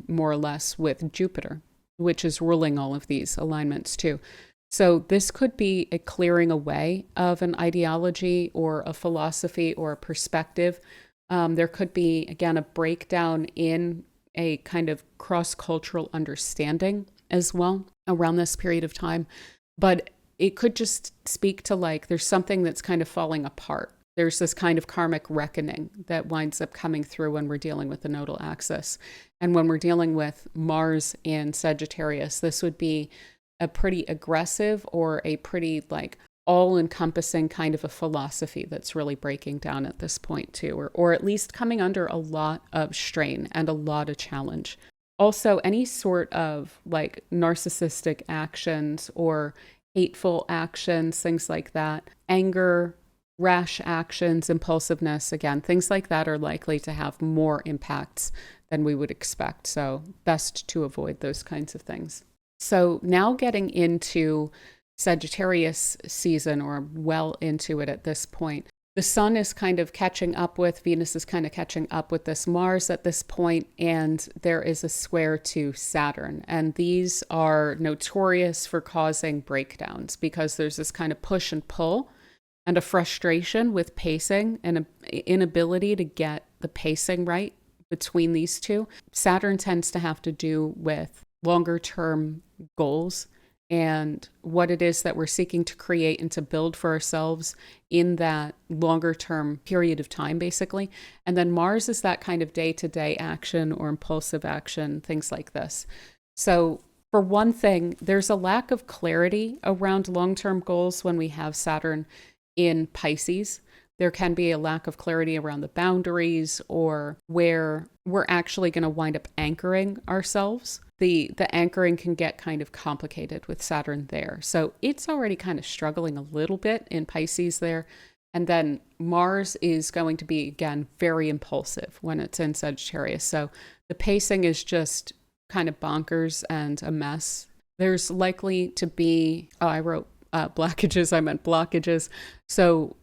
Speaker 1: more or less, with Jupiter, which is ruling all of these alignments too. So this could be a clearing away of an ideology or a philosophy or a perspective. There could be, again, a breakdown in a kind of cross-cultural understanding as well around this period of time. But it could just speak to like there's something that's kind of falling apart. There's this kind of karmic reckoning that winds up coming through when we're dealing with the nodal axis. And when we're dealing with Mars in Sagittarius, this would be a pretty aggressive or a pretty like all-encompassing kind of a philosophy that's really breaking down at this point too, or at least coming under a lot of strain and a lot of challenge. Also, any sort of like narcissistic actions or hateful actions, things like that, anger, rash actions, impulsiveness, again, things like that are likely to have more impacts than we would expect. So best to avoid those kinds of things. So now getting into Sagittarius season, or well into it at this point. The sun is kind of catching up with, Venus is kind of catching up with this Mars at this point, and there is a square to Saturn. And these are notorious for causing breakdowns because there's this kind of push and pull and a frustration with pacing and an inability to get the pacing right between these two. Saturn tends to have to do with longer term goals and what it is that we're seeking to create and to build for ourselves in that longer term period of time, basically. And then Mars is that kind of day-to-day action or impulsive action, things like this. So for one thing, there's a lack of clarity around long-term goals when we have Saturn in Pisces. There can be a lack of clarity around the boundaries or where we're actually going to wind up anchoring ourselves. The anchoring can get kind of complicated with Saturn there. So it's already kind of struggling a little bit in Pisces there. And then Mars is going to be, again, very impulsive when it's in Sagittarius. So the pacing is just kind of bonkers and a mess. There's likely to be, I wrote blockages, I meant blockages. So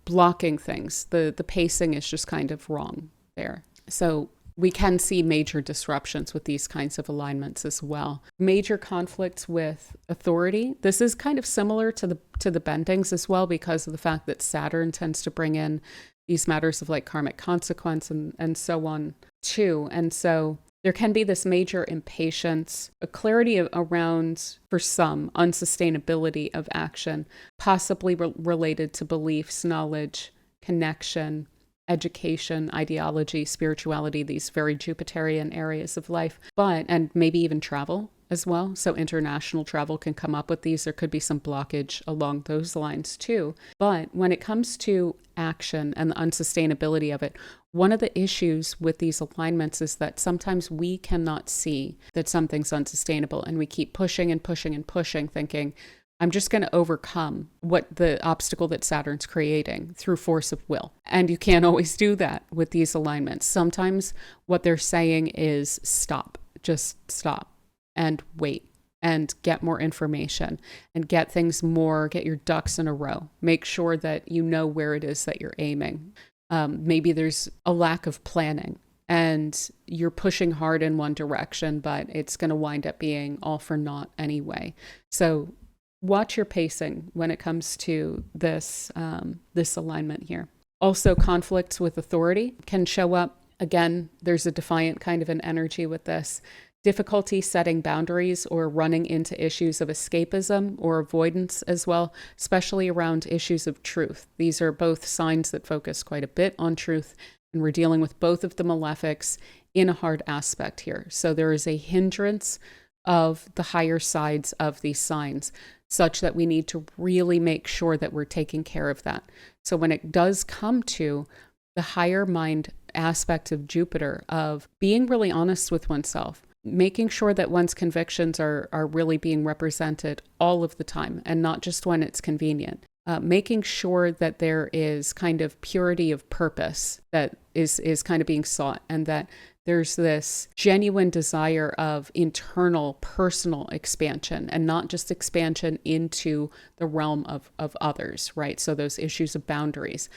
Speaker 1: blocking things, the pacing is just kind of wrong there. So we can see major disruptions with these kinds of alignments as well. Major conflicts with authority. This is kind of similar to the bendings as well because of the fact that Saturn tends to bring in these matters of like karmic consequence and so on too. And so there can be this major impatience, a clarity around, for some, unsustainability of action, possibly related to beliefs, knowledge, connection, education, ideology, spirituality, these very Jupiterian areas of life, and maybe even travel as well. So international travel can come up with these. There could be some blockage along those lines too. But when it comes to action and the unsustainability of it, one of the issues with these alignments is that sometimes we cannot see that something's unsustainable and we keep pushing and pushing and pushing, thinking, I'm just going to overcome what the obstacle that Saturn's creating through force of will. And you can't always do that with these alignments. Sometimes what they're saying is stop, just stop and wait and get more information and get your ducks in a row. Make sure that you know where it is that you're aiming. Maybe there's a lack of planning and you're pushing hard in one direction, but it's going to wind up being all for naught anyway. So watch your pacing when it comes to this alignment here. Also, conflicts with authority can show up. Again, there's a defiant kind of an energy with this. Difficulty setting boundaries or running into issues of escapism or avoidance as well, especially around issues of truth. These are both signs that focus quite a bit on truth, and we're dealing with both of the malefics in a hard aspect here. So there is a hindrance of the higher sides of these signs, such that we need to really make sure that we're taking care of that. So when it does come to the higher mind aspect of Jupiter, of being really honest with oneself, making sure that one's convictions are really being represented all of the time and not just when it's convenient. Making sure that there is kind of purity of purpose that is kind of being sought, and that there's this genuine desire of internal personal expansion and not just expansion into the realm of others, right? So those issues of boundaries,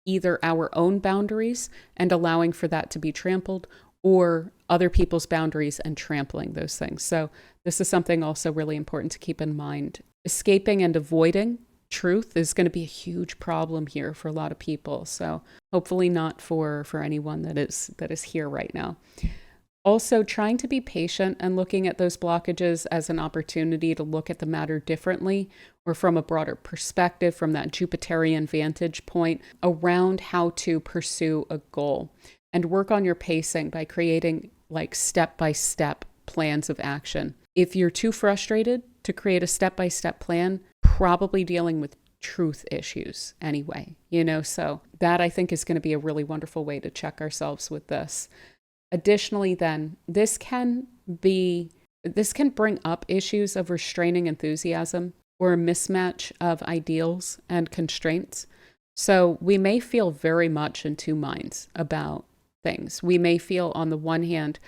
Speaker 1: either our own boundaries and allowing for that to be trampled, or other people's boundaries and trampling those things. So this is something also really important to keep in mind. Escaping and avoiding truth is going to be a huge problem here for a lot of people. So hopefully not for anyone that is here right now. Also, trying to be patient and looking at those blockages as an opportunity to look at the matter differently or from a broader perspective, from that Jupiterian vantage point around how to pursue a goal. And work on your pacing by creating like step-by-step plans of action. If you're too frustrated to create a step-by-step plan, probably dealing with truth issues anyway, so that I think is going to be a really wonderful way to check ourselves with this. Additionally, then, this can bring up issues of restraining enthusiasm or a mismatch of ideals and constraints. So we may feel very much in two minds about things. We may feel, on the one hand,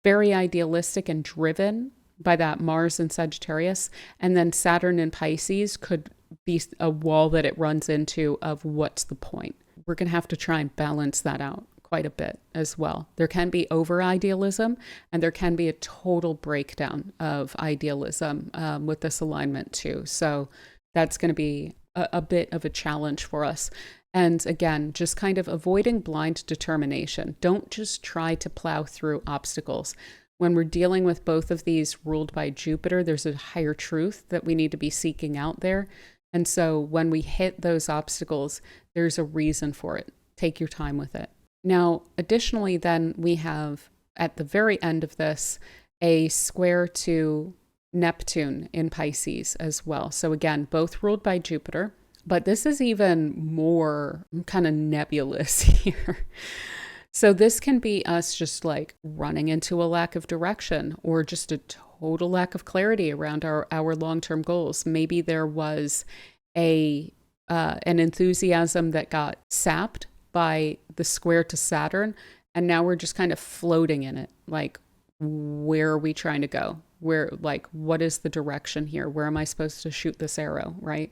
Speaker 1: very idealistic and driven by that Mars in Sagittarius, and then Saturn in Pisces could be a wall that it runs into of what's the point? we're going to have to try and balance that out quite a bit as well. There can be over idealism, and there can be a total breakdown of idealism with this alignment too. So that's going to be a bit of a challenge for us. And again, just kind of avoiding blind determination. Don't just try to plow through obstacles. When we're dealing with both of these ruled by Jupiter, there's a higher truth that we need to be seeking out there. And so when we hit those obstacles, there's a reason for it. Take your time with it. Now, additionally, then we have at the very end of this a square to Neptune in Pisces as well. So again, both ruled by Jupiter, but this is even more kind of nebulous here. So this can be us just like running into a lack of direction or just a total lack of clarity around our long-term goals. Maybe there was an enthusiasm that got sapped by the square to Saturn, and now we're just kind of floating in it. Like, where are we trying to go? What is the direction here? Where am I supposed to shoot this arrow, right?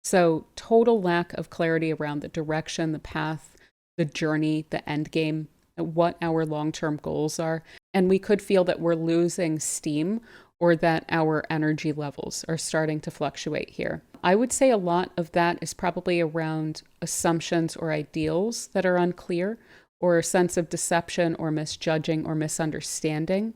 Speaker 1: So total lack of clarity around the direction, the path, the journey, the end game, what our long-term goals are. And we could feel that we're losing steam or that our energy levels are starting to fluctuate here. I would say a lot of that is probably around assumptions or ideals that are unclear, or a sense of deception or misjudging or misunderstanding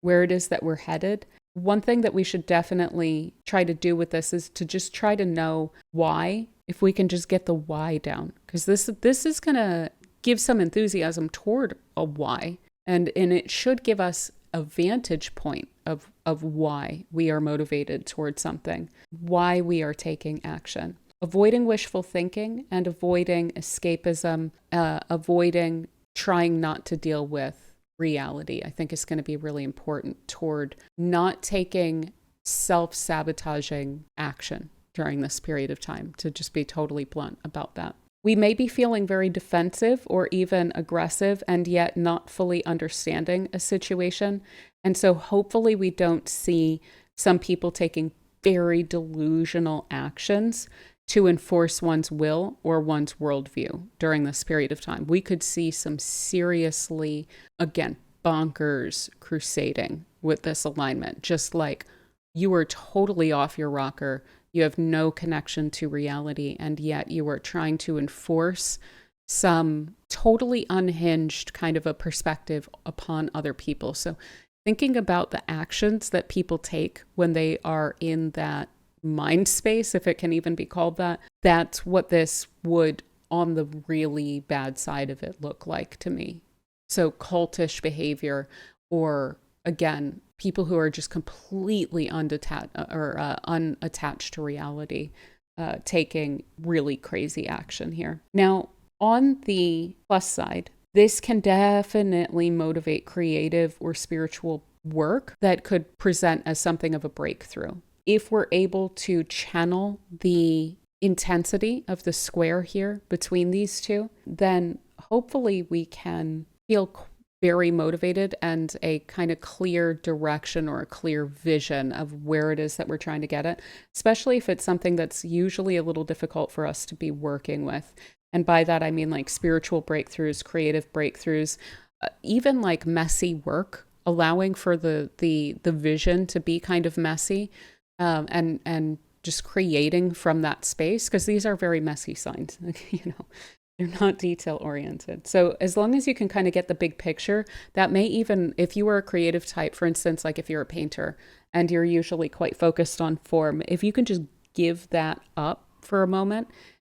Speaker 1: where it is that we're headed. One thing that we should definitely try to do with this is to just try to know why, if we can just get the why down, because this is going to give some enthusiasm toward a why, and it should give us a vantage point of why we are motivated towards something, why we are taking action. Avoiding wishful thinking and avoiding escapism, avoiding trying not to deal with reality, I think is going to be really important toward not taking self-sabotaging action during this period of time, to just be totally blunt about that. We may be feeling very defensive or even aggressive and yet not fully understanding a situation. And so hopefully we don't see some people taking very delusional actions to enforce one's will or one's worldview during this period of time. We could see some seriously, again, bonkers crusading with this alignment, just like you are totally off your rocker. You have no connection to reality, and yet you are trying to enforce some totally unhinged kind of a perspective upon other people. So thinking about the actions that people take when they are in that mind space, if it can even be called that, that's what this would, on the really bad side of it, look like to me. So cultish behavior, or again, people who are just completely unattached to reality, taking really crazy action here. Now, on the plus side, this can definitely motivate creative or spiritual work that could present as something of a breakthrough. If we're able to channel the intensity of the square here between these two, then hopefully we can feel very motivated and a kind of clear direction or a clear vision of where it is that we're trying to get at, especially if it's something that's usually a little difficult for us to be working with. And by that, I mean like spiritual breakthroughs, creative breakthroughs, even like messy work, allowing for the vision to be kind of messy, and just creating from that space, because these are very messy signs, they're not detail oriented. So as long as you can kind of get the big picture, that may even, if you are a creative type, for instance, like if you're a painter and you're usually quite focused on form, if you can just give that up for a moment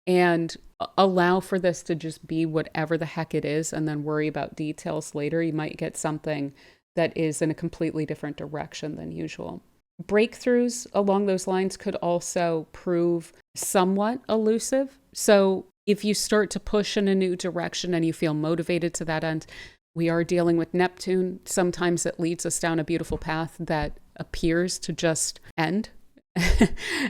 Speaker 1: and allow for this to just be whatever the heck it is, and then worry about details later, you might get something that is in a completely different direction than usual. Breakthroughs along those lines could also prove somewhat elusive. So if you start to push in a new direction and you feel motivated to that end, we are dealing with Neptune. Sometimes it leads us down a beautiful path that appears to just end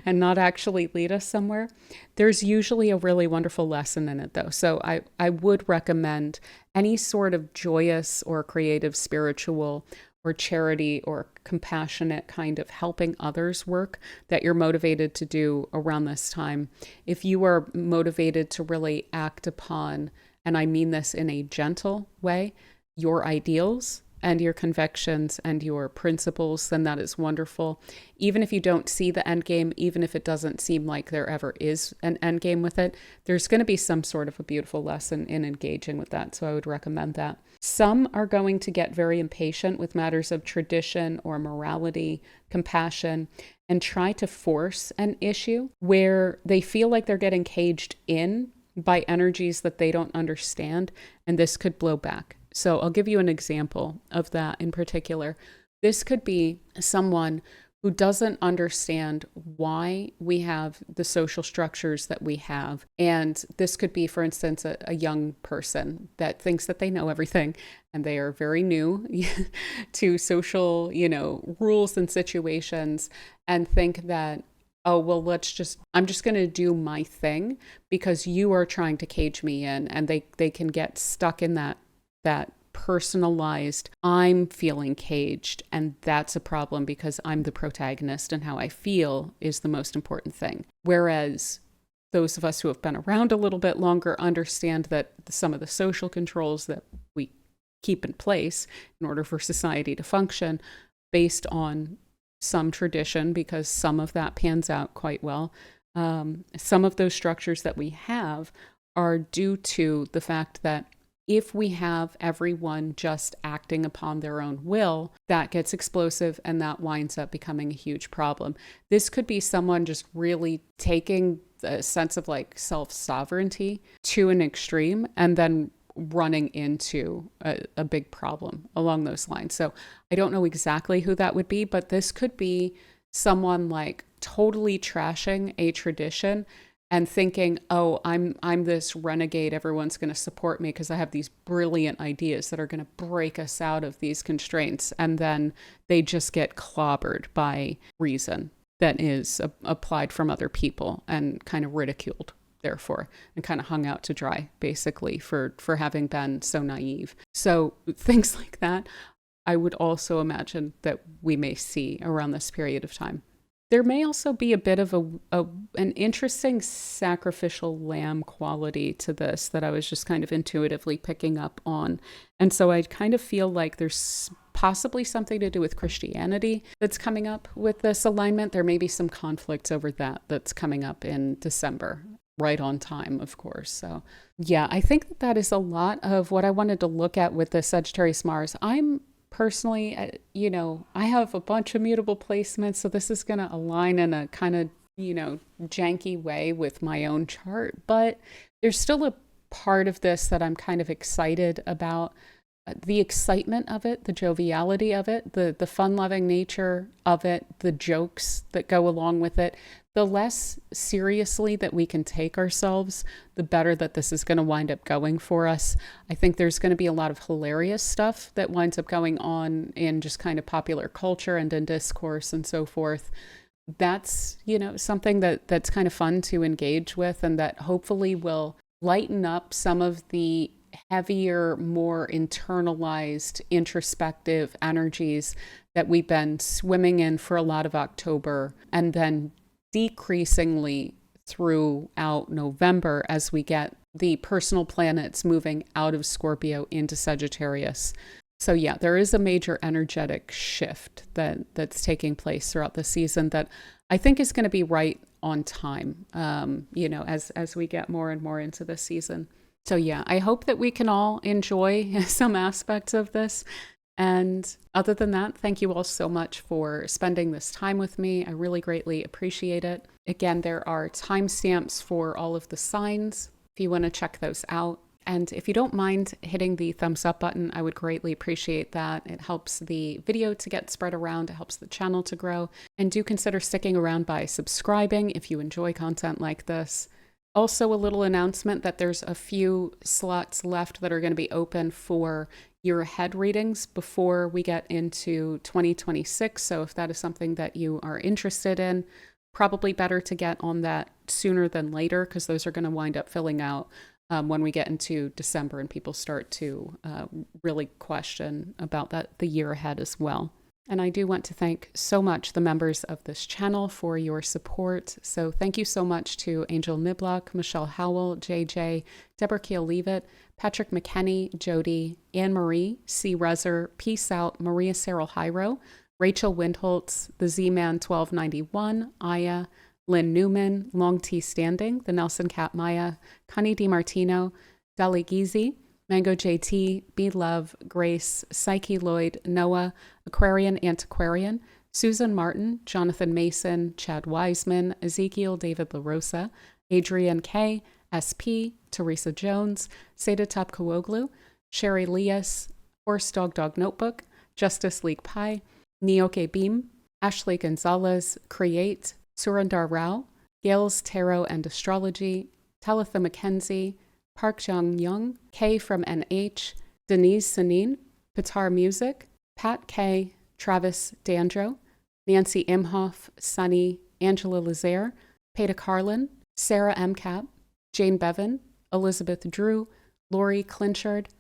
Speaker 1: and not actually lead us somewhere. There's usually a really wonderful lesson in it, though. So I would recommend any sort of joyous or creative, spiritual, or charity or compassionate kind of helping others work that you're motivated to do around this time. If you are motivated to really act upon, and I mean this in a gentle way, your ideals and your convictions and your principles, then that is wonderful. Even if you don't see the end game, even if it doesn't seem like there ever is an end game with it, there's going to be some sort of a beautiful lesson in engaging with that. So I would recommend that. Some are going to get very impatient with matters of tradition or morality, compassion, and try to force an issue where they feel like they're getting caged in by energies that they don't understand, and this could blow back. So I'll give you an example of that in particular. This could be someone who doesn't understand why we have the social structures that we have. And this could be, for instance, a young person that thinks that they know everything and they are very new to social, rules and situations, and think that, oh, well, I'm just going to do my thing because you are trying to cage me in, and they can get stuck in that personalized, I'm feeling caged, and that's a problem because I'm the protagonist and how I feel is the most important thing. Whereas those of us who have been around a little bit longer understand that some of the social controls that we keep in place in order for society to function based on some tradition, because some of that pans out quite well. Some of those structures that we have are due to the fact that if we have everyone just acting upon their own will, that gets explosive and that winds up becoming a huge problem. This could be someone just really taking a sense of like self-sovereignty to an extreme and then running into a big problem along those lines. So I don't know exactly who that would be, but this could be someone like totally trashing a tradition and thinking, oh, I'm this renegade, everyone's going to support me because I have these brilliant ideas that are going to break us out of these constraints. And then they just get clobbered by reason that is applied from other people and kind of ridiculed, therefore, and kind of hung out to dry, basically, for having been so naive. So things like that, I would also imagine that we may see around this period of time. There may also be a bit of an interesting sacrificial lamb quality to this that I was just kind of intuitively picking up on. And so I kind of feel like there's possibly something to do with Christianity that's coming up with this alignment. There may be some conflicts over that's coming up in December, right on time, of course. So yeah, I think that is a lot of what I wanted to look at with the Sagittarius Mars. I'm personally, I have a bunch of mutable placements, so this is going to align in a kind of, janky way with my own chart. But there's still a part of this that I'm kind of excited about. The excitement of it, the joviality of it, the fun-loving nature of it, the jokes that go along with it. The less seriously that we can take ourselves, the better that this is going to wind up going for us. I think there's going to be a lot of hilarious stuff that winds up going on in just kind of popular culture and in discourse and so forth. That's, something that's kind of fun to engage with, and that hopefully will lighten up some of the heavier, more internalized, introspective energies that we've been swimming in for a lot of October, and then decreasingly throughout November as we get the personal planets moving out of Scorpio into Sagittarius. So yeah, there is a major energetic shift that's taking place throughout the season that I think is going to be right on time, as we get more and more into this season. So yeah, I hope that we can all enjoy some aspects of this. And other than that, thank you all so much for spending this time with me. I really greatly appreciate it. Again, there are timestamps for all of the signs if you want to check those out. And if you don't mind hitting the thumbs up button, I would greatly appreciate that. It helps the video to get spread around. It helps the channel to grow. And do consider sticking around by subscribing if you enjoy content like this. Also, a little announcement that there's a few slots left that are going to be open for year ahead readings before we get into 2026. So if that is something that you are interested in, probably better to get on that sooner than later, because those are going to wind up filling out when we get into December and people start to really question about the year ahead as well. And I do want to thank so much the members of this channel for your support. So thank you so much to Angel Niblock, Michelle Howell, JJ, Deborah Keel-Leavitt, Patrick McKenney, Jody, Anne-Marie, C. Rezer, Peace Out, Maria Cyril Hyro, Rachel Windholtz, the Z-Man 1291, Aya, Lynn Newman, Long T Standing, the Nelson Cat Maya, Connie DiMartino, Dali Gizi, Mango JT, B Love, Grace, Psyche Lloyd, Noah, Aquarian Antiquarian, Susan Martin, Jonathan Mason, Chad Wiseman, Ezekiel David LaRosa, Adrian K, SP, Teresa Jones, Seda Topkowoglu, Sherry Leas, Horse Dog Notebook, Justice League Pie, Nioke Beam, Ashley Gonzalez, Create, Surandar Rao, Gales Tarot and Astrology, Talitha McKenzie, Park Jung Young, Kay from NH, Denise Sanin, Pitar Music, Pat K, Travis Dandro, Nancy Imhoff, Sunny, Angela Lazaire, Peta Carlin, Sarah MCap, Jane Bevan, Elizabeth Drew, Lori Clinchard,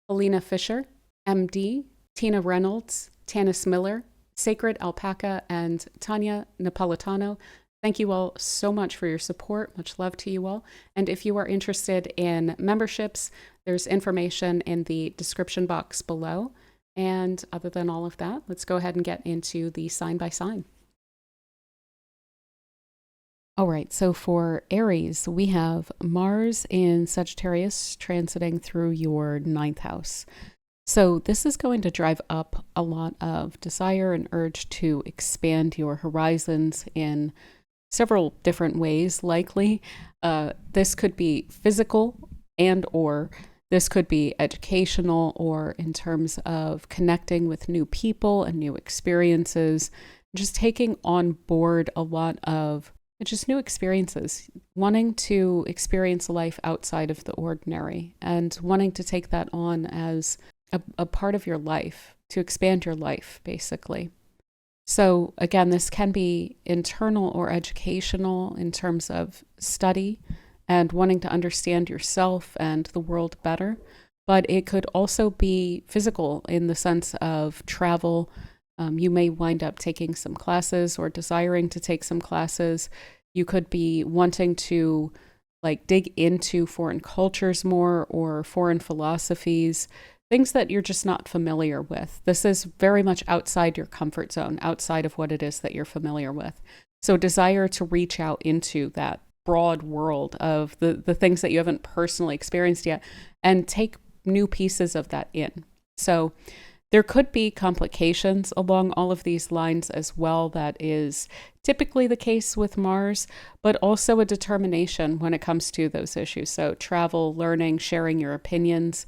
Speaker 1: Alina Fisher, MD, Tina Reynolds, Tanis Miller, Sacred Alpaca, and Tanya Napolitano. Thank you all so much for your support. Much love to you all. And if you are interested in memberships, there's information in the description box below. And other than all of that, let's go ahead and get into the sign by sign. All right, so for Aries, we have Mars in Sagittarius transiting through your 9th house. So this is going to drive up a lot of desire and urge to expand your horizons in several different ways, likely. This could be physical or this could be educational, or in terms of connecting with new people and new experiences, just taking on board a lot of just new experiences, wanting to experience life outside of the ordinary and wanting to take that on as a part of your life, to expand your life, basically. So again, this can be internal or educational in terms of study and wanting to understand yourself and the world better. But it could also be physical in the sense of travel. You may wind up taking some classes or desiring to take some classes. You could be wanting to dig into foreign cultures more, or foreign philosophies, things that you're just not familiar with. This is very much outside your comfort zone, outside of what it is that you're familiar with. So desire to reach out into that broad world of the things that you haven't personally experienced yet and take new pieces of that in. So there could be complications along all of these lines as well. That is typically the case with Mars, but also a determination when it comes to those issues. So travel, learning, sharing your opinions.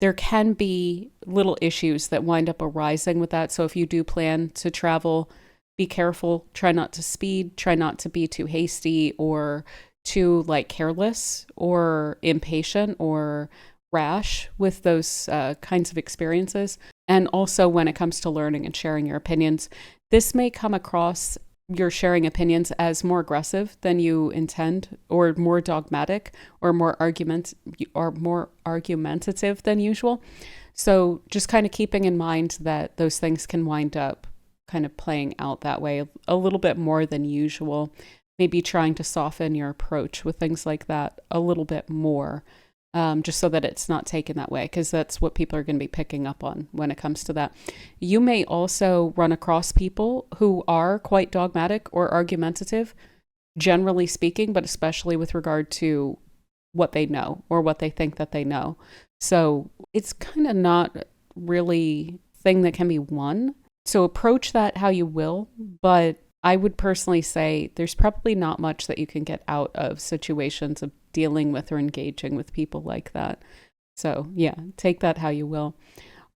Speaker 1: There can be little issues that wind up arising with that. So if you do plan to travel, be careful. Try not to speed. Try not to be too hasty or too careless or impatient or rash with those kinds of experiences. And also when it comes to learning and sharing your opinions, this may come across, your sharing opinions, as more aggressive than you intend, or more dogmatic, or more argumentative than usual. So just kind of keeping in mind that those things can wind up kind of playing out that way a little bit more than usual. Maybe trying to soften your approach with things like that a little bit more, just so that it's not taken that way, because that's what people are going to be picking up on when it comes to that. You may also run across people who are quite dogmatic or argumentative, generally speaking, but especially with regard to what they know or what they think that they know. So it's kind of not really a thing that can be won. So approach that how you will, but I would personally say there's probably not much that you can get out of situations of dealing with or engaging with people like that. So yeah, take that how you will.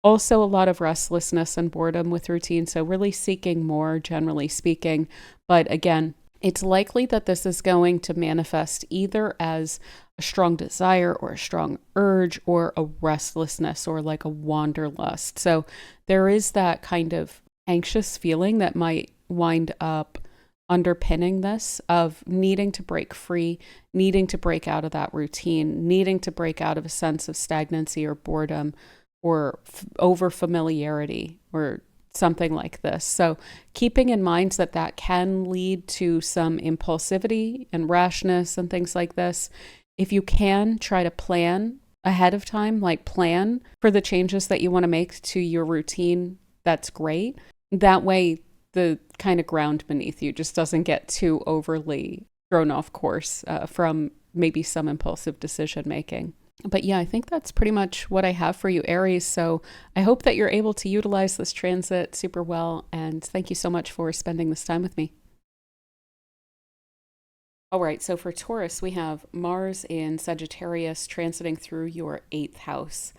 Speaker 1: Also, a lot of restlessness and boredom with routine. So really seeking more, generally speaking. But again, it's likely that this is going to manifest either as a strong desire or a strong urge, or a restlessness, or a wanderlust. So there is that kind of anxious feeling that might wind up underpinning this of needing to break free, needing to break out of that routine, needing to break out of a sense of stagnancy or boredom or over familiarity or something like this. So keeping in mind that that can lead to some impulsivity and rashness and things like this. If you can, try to plan ahead of time, like plan for the changes that you want to make to your routine. That's great. That way, the kind of ground beneath you just doesn't get too overly thrown off course from maybe some impulsive decision making. But yeah, I think that's pretty much what I have for you, Aries. So I hope that you're able to utilize this transit super well. And thank you so much for spending this time with me. All right, so for Taurus, we have Mars in Sagittarius transiting through your 8th house.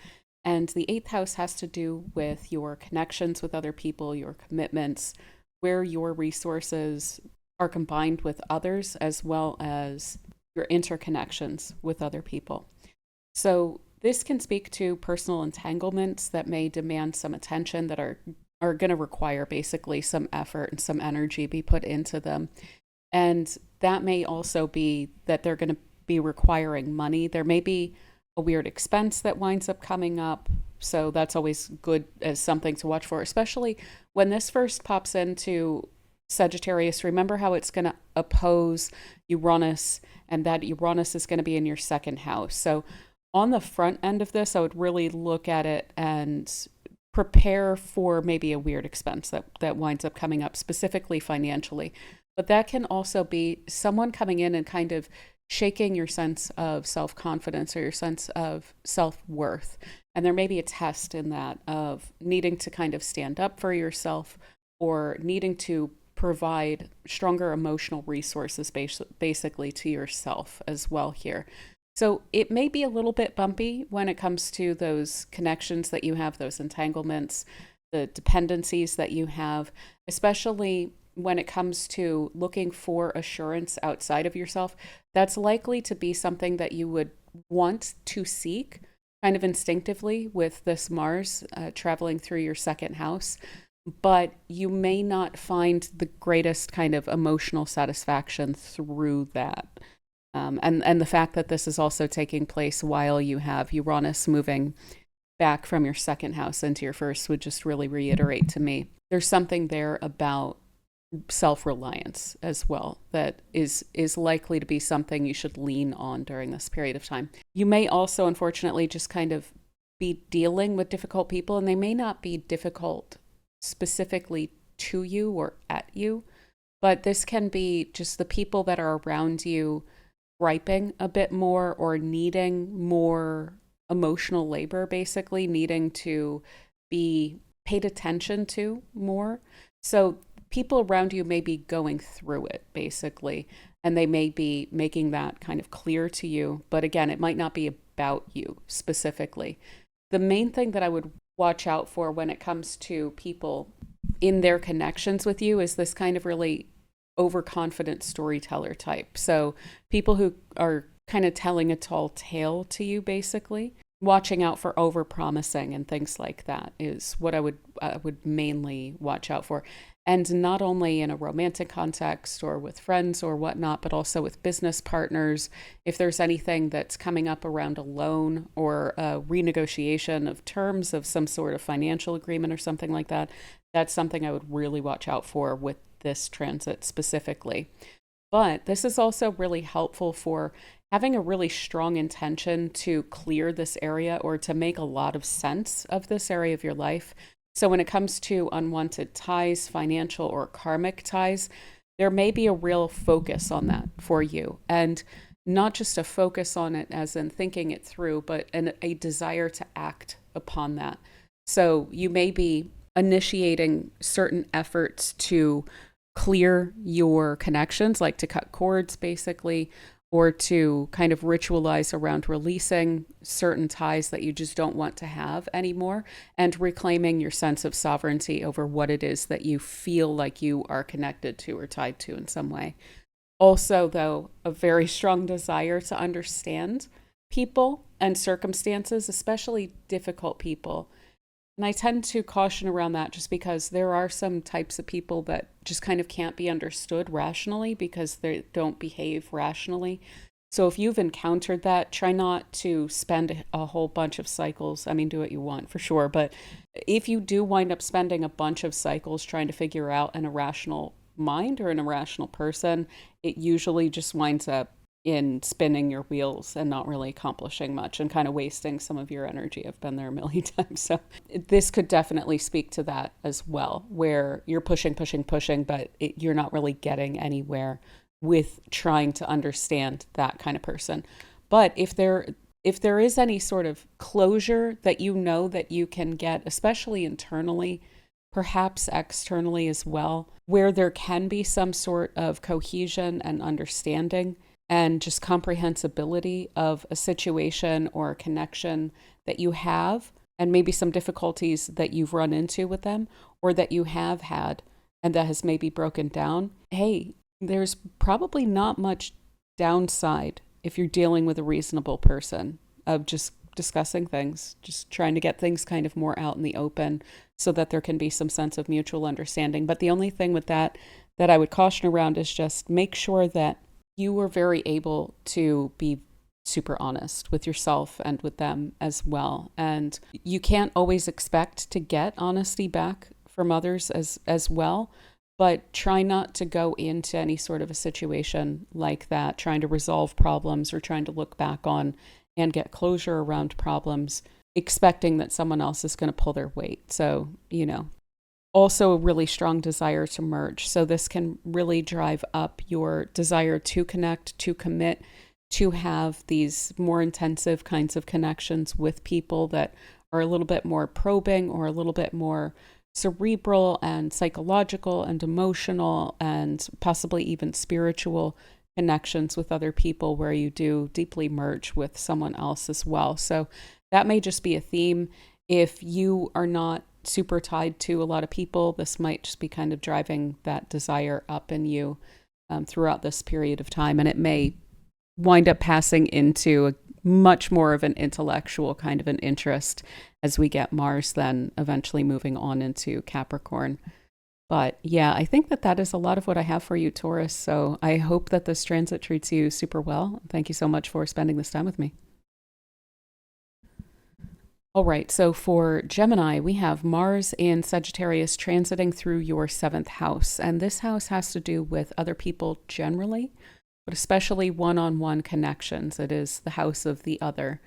Speaker 1: And the 8th house has to do with your connections with other people, your commitments, where your resources are combined with others, as well as your interconnections with other people. So this can speak to personal entanglements that may demand some attention, that are going to require basically some effort and some energy be put into them. And that may also be that they're going to be requiring money. There may be a weird expense that winds up coming up. So that's always good as something to watch for, especially when this first pops into Sagittarius. Remember how it's going to oppose Uranus, and that Uranus is going to be in your 2nd house. So on the front end of this, I would really look at it and prepare for maybe a weird expense that winds up coming up, specifically financially. But that can also be someone coming in and kind of shaking your sense of self-confidence or your sense of self-worth. And there may be a test in that of needing to kind of stand up for yourself or needing to provide stronger emotional resources basically to yourself as well here. So it may be a little bit bumpy when it comes to those connections that you have, those entanglements, the dependencies that you have, especially when it comes to looking for assurance outside of yourself. That's likely to be something that you would want to seek kind of instinctively with this Mars traveling through your 2nd house. But you may not find the greatest kind of emotional satisfaction through that. And the fact that this is also taking place while you have Uranus moving back from your 2nd house into your 1st would just really reiterate to me there's something there about self-reliance as well that is likely to be something you should lean on during this period of time. You may also, unfortunately, just kind of be dealing with difficult people, and they may not be difficult specifically to you or at you, but this can be just the people that are around you griping a bit more or needing more emotional labor, basically needing to be paid attention to more. So people around you may be going through it basically, and they may be making that kind of clear to you. But again, it might not be about you specifically. The main thing that I would watch out for when it comes to people in their connections with you is this kind of really overconfident storyteller type. So people who are kind of telling a tall tale to you, basically. Watching out for overpromising and things like that is what I would mainly watch out for. And not only in a romantic context or with friends or whatnot, but also with business partners. If there's anything that's coming up around a loan or a renegotiation of terms of some sort of financial agreement or something like that, that's something I would really watch out for with this transit specifically. But this is also really helpful for having a really strong intention to clear this area or to make a lot of sense of this area of your life. So when it comes to unwanted ties, financial or karmic ties, there may be a real focus on that for you. And not just a focus on it as in thinking it through, but a desire to act upon that. So you may be initiating certain efforts to clear your connections, like to cut cords basically, or to kind of ritualize around releasing certain ties that you just don't want to have anymore and reclaiming your sense of sovereignty over what it is that you feel like you are connected to or tied to in some way. Also, though, a very strong desire to understand people and circumstances, especially difficult people, And I tend to caution around that just because there are some types of people that just kind of can't be understood rationally because they don't behave rationally. So if you've encountered that, try not to spend a whole bunch of cycles. I mean, do what you want for sure. But if you do wind up spending a bunch of cycles trying to figure out an irrational mind or an irrational person, it usually just winds up in spinning your wheels and not really accomplishing much and kind of wasting some of your energy. I've been there a million times. So this could definitely speak to that as well, where you're pushing, but you're not really getting anywhere with trying to understand that kind of person. But if there is any sort of closure that you know that you can get, especially internally, perhaps externally as well, where there can be some sort of cohesion and understanding and just comprehensibility of a situation or a connection that you have, and maybe some difficulties that you've run into with them or that you have had and that has maybe broken down, hey, there's probably not much downside if you're dealing with a reasonable person of just discussing things, just trying to get things kind of more out in the open so that there can be some sense of mutual understanding. But the only thing with that I would caution around is just make sure that you are very able to be super honest with yourself and with them as well. And you can't always expect to get honesty back from others as well, but try not to go into any sort of a situation like that, trying to resolve problems or trying to look back on and get closure around problems, expecting that someone else is going to pull their weight. So, also a really strong desire to merge. So this can really drive up your desire to connect, to commit, to have these more intensive kinds of connections with people that are a little bit more probing or a little bit more cerebral and psychological and emotional and possibly even spiritual connections with other people where you do deeply merge with someone else as well. So that may just be a theme. If you are not super tied to a lot of people, this might just be kind of driving that desire up in you throughout this period of time. And it may wind up passing into a much more of an intellectual kind of an interest as we get Mars then eventually moving on into Capricorn. But yeah, I think that is a lot of what I have for you, Taurus. So I hope that this transit treats you super well. Thank you so much for spending this time with me. All right, so for Gemini, we have Mars in Sagittarius transiting through your 7th house. And this house has to do with other people generally, but especially one-on-one connections. It is the house of the other.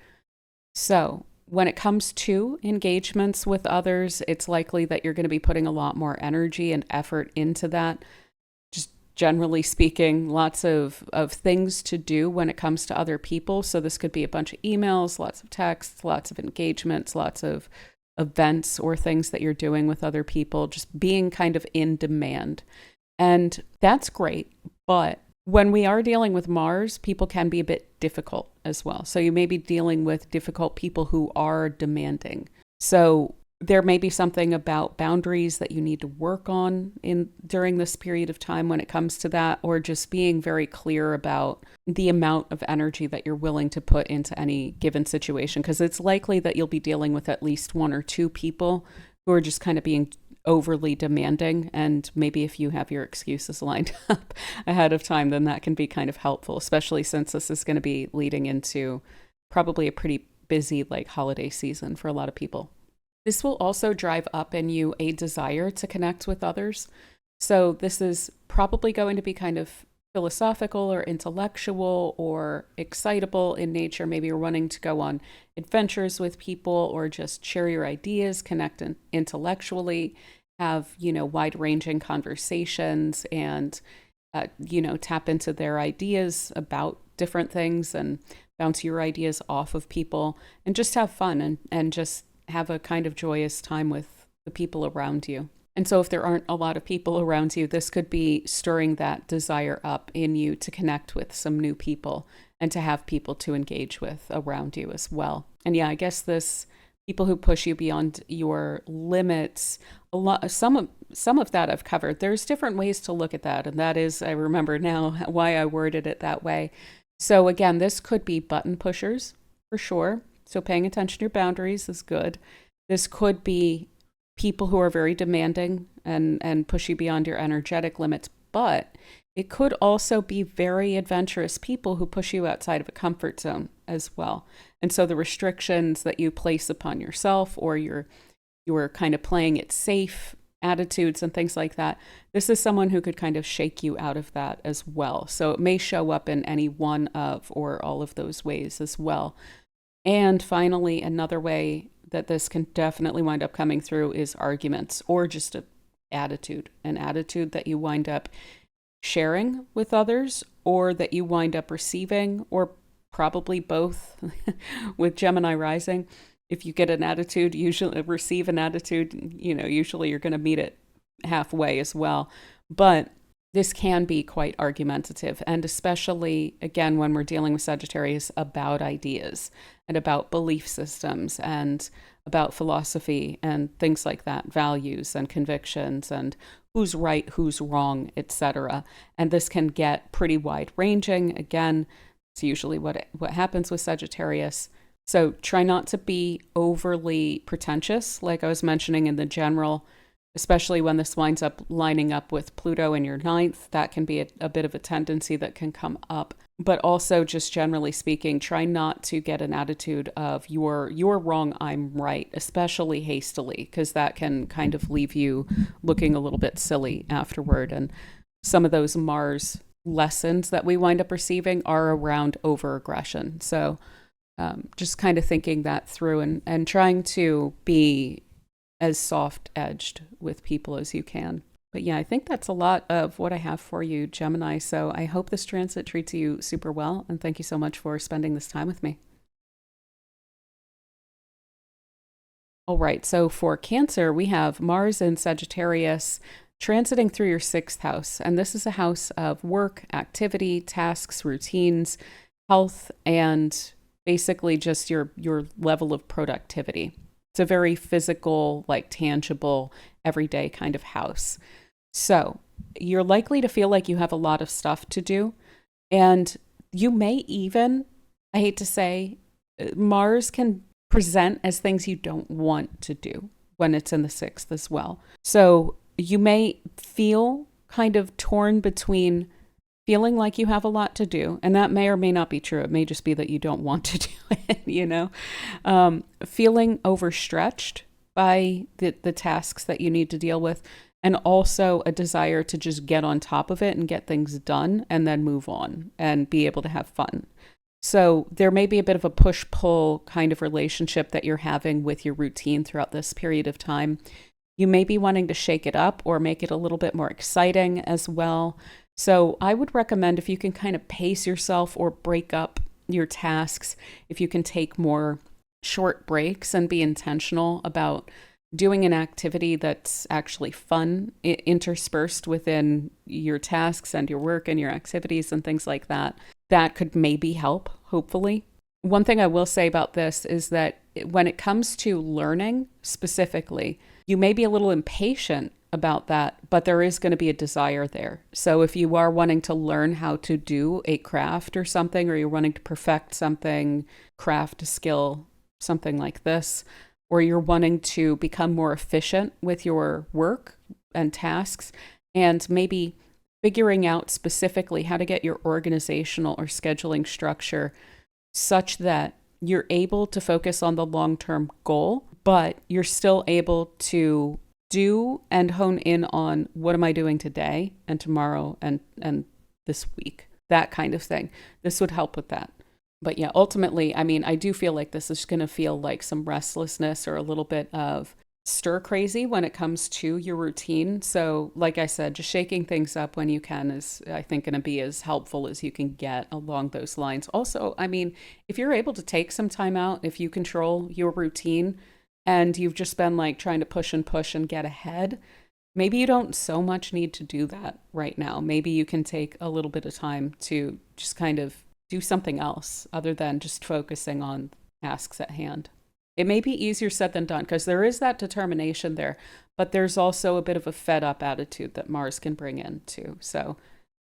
Speaker 1: So when it comes to engagements with others, it's likely that you're going to be putting a lot more energy and effort into that. Just generally speaking, lots of things to do when it comes to other people. So this could be a bunch of emails, lots of texts, lots of engagements, lots of events or things that you're doing with other people, just being kind of in demand. And that's great. But when we are dealing with Mars, people can be a bit difficult as well. So you may be dealing with difficult people who are demanding. So there may be something about boundaries that you need to work on during this period of time when it comes to that, or just being very clear about the amount of energy that you're willing to put into any given situation, because it's likely that you'll be dealing with at least one or two people who are just kind of being overly demanding. And maybe if you have your excuses lined up ahead of time, then that can be kind of helpful, especially since this is going to be leading into probably a pretty busy holiday season for a lot of people. This will also drive up in you a desire to connect with others. So this is probably going to be kind of philosophical or intellectual or excitable in nature. Maybe you're wanting to go on adventures with people or just share your ideas, connect intellectually, have, wide-ranging conversations and, tap into their ideas about different things and bounce your ideas off of people and just have fun and just have a kind of joyous time with the people around you. And so if there aren't a lot of people around you, this could be stirring that desire up in you to connect with some new people and to have people to engage with around you as well. And yeah, I guess this people who push you beyond your limits, some of that I've covered. There's different ways to look at that. And that is, I remember now why I worded it that way. So again, this could be button pushers for sure. So paying attention to your boundaries is good. This could be people who are very demanding and push you beyond your energetic limits, but it could also be very adventurous people who push you outside of a comfort zone as well. And so the restrictions that you place upon yourself, or you're kind of playing it safe attitudes and things like that, this is someone who could kind of shake you out of that as well. So it may show up in any one of or all of those ways as well. And finally, another way that this can definitely wind up coming through is arguments, or just an attitude that you wind up sharing with others, or that you wind up receiving, or probably both. With Gemini rising, if you get an attitude, usually receive an attitude, usually you're going to meet it halfway as well. But this can be quite argumentative, and especially, again, when we're dealing with Sagittarius, about ideas and about belief systems and about philosophy and things like that, values and convictions and who's right, who's wrong, etc. And this can get pretty wide ranging. Again, it's usually what happens with Sagittarius. So try not to be overly pretentious, like I was mentioning in the general, especially when this winds up lining up with Pluto in your ninth. That can be a bit of a tendency that can come up. But also, just generally speaking, try not to get an attitude of you're wrong, I'm right, especially hastily, because that can kind of leave you looking a little bit silly afterward. And some of those Mars lessons that we wind up receiving are around overaggression. So just kind of thinking that through and trying to be as soft-edged with people as you can. But yeah, I think that's a lot of what I have for you, Gemini. So I hope this transit treats you super well. And thank you so much for spending this time with me. All right. So for Cancer, we have Mars in Sagittarius transiting through your sixth house. And this is a house of work, activity, tasks, routines, health, and basically just your level of productivity. It's a very physical, like tangible, everyday kind of house. So you're likely to feel like you have a lot of stuff to do. And you may even, I hate to say, Mars can present as things you don't want to do when it's in the sixth as well. So you may feel kind of torn between feeling like you have a lot to do, and that may or may not be true. It may just be that you don't want to do it, feeling overstretched by the tasks that you need to deal with, and also a desire to just get on top of it and get things done and then move on and be able to have fun. So there may be a bit of a push-pull kind of relationship that you're having with your routine throughout this period of time. You may be wanting to shake it up or make it a little bit more exciting as well. So I would recommend, if you can kind of pace yourself or break up your tasks, if you can take more short breaks and be intentional about doing an activity that's actually fun, interspersed within your tasks and your work and your activities and things like that, that could maybe help, hopefully. One thing I will say about this is that when it comes to learning specifically, you may be a little impatient about that, but there is going to be a desire there. So if you are wanting to learn how to do a craft or something, or you're wanting to perfect something, craft a skill, something like this, or you're wanting to become more efficient with your work and tasks, and maybe figuring out specifically how to get your organizational or scheduling structure such that you're able to focus on the long-term goal, but you're still able to do and hone in on what am I doing today and tomorrow and this week, that kind of thing. This would help with that. But yeah, ultimately, I mean, I do feel like this is going to feel like some restlessness or a little bit of stir crazy when it comes to your routine. So like I said, just shaking things up when you can is, I think, going to be as helpful as you can get along those lines. Also, I mean, if you're able to take some time out, if you control your routine, and you've just been like trying to push and get ahead, maybe you don't so much need to do that right now. Maybe you can take a little bit of time to just kind of do something else other than just focusing on tasks at hand. It may be easier said than done because there is that determination there, but there's also a bit of a fed up attitude that Mars can bring in too. So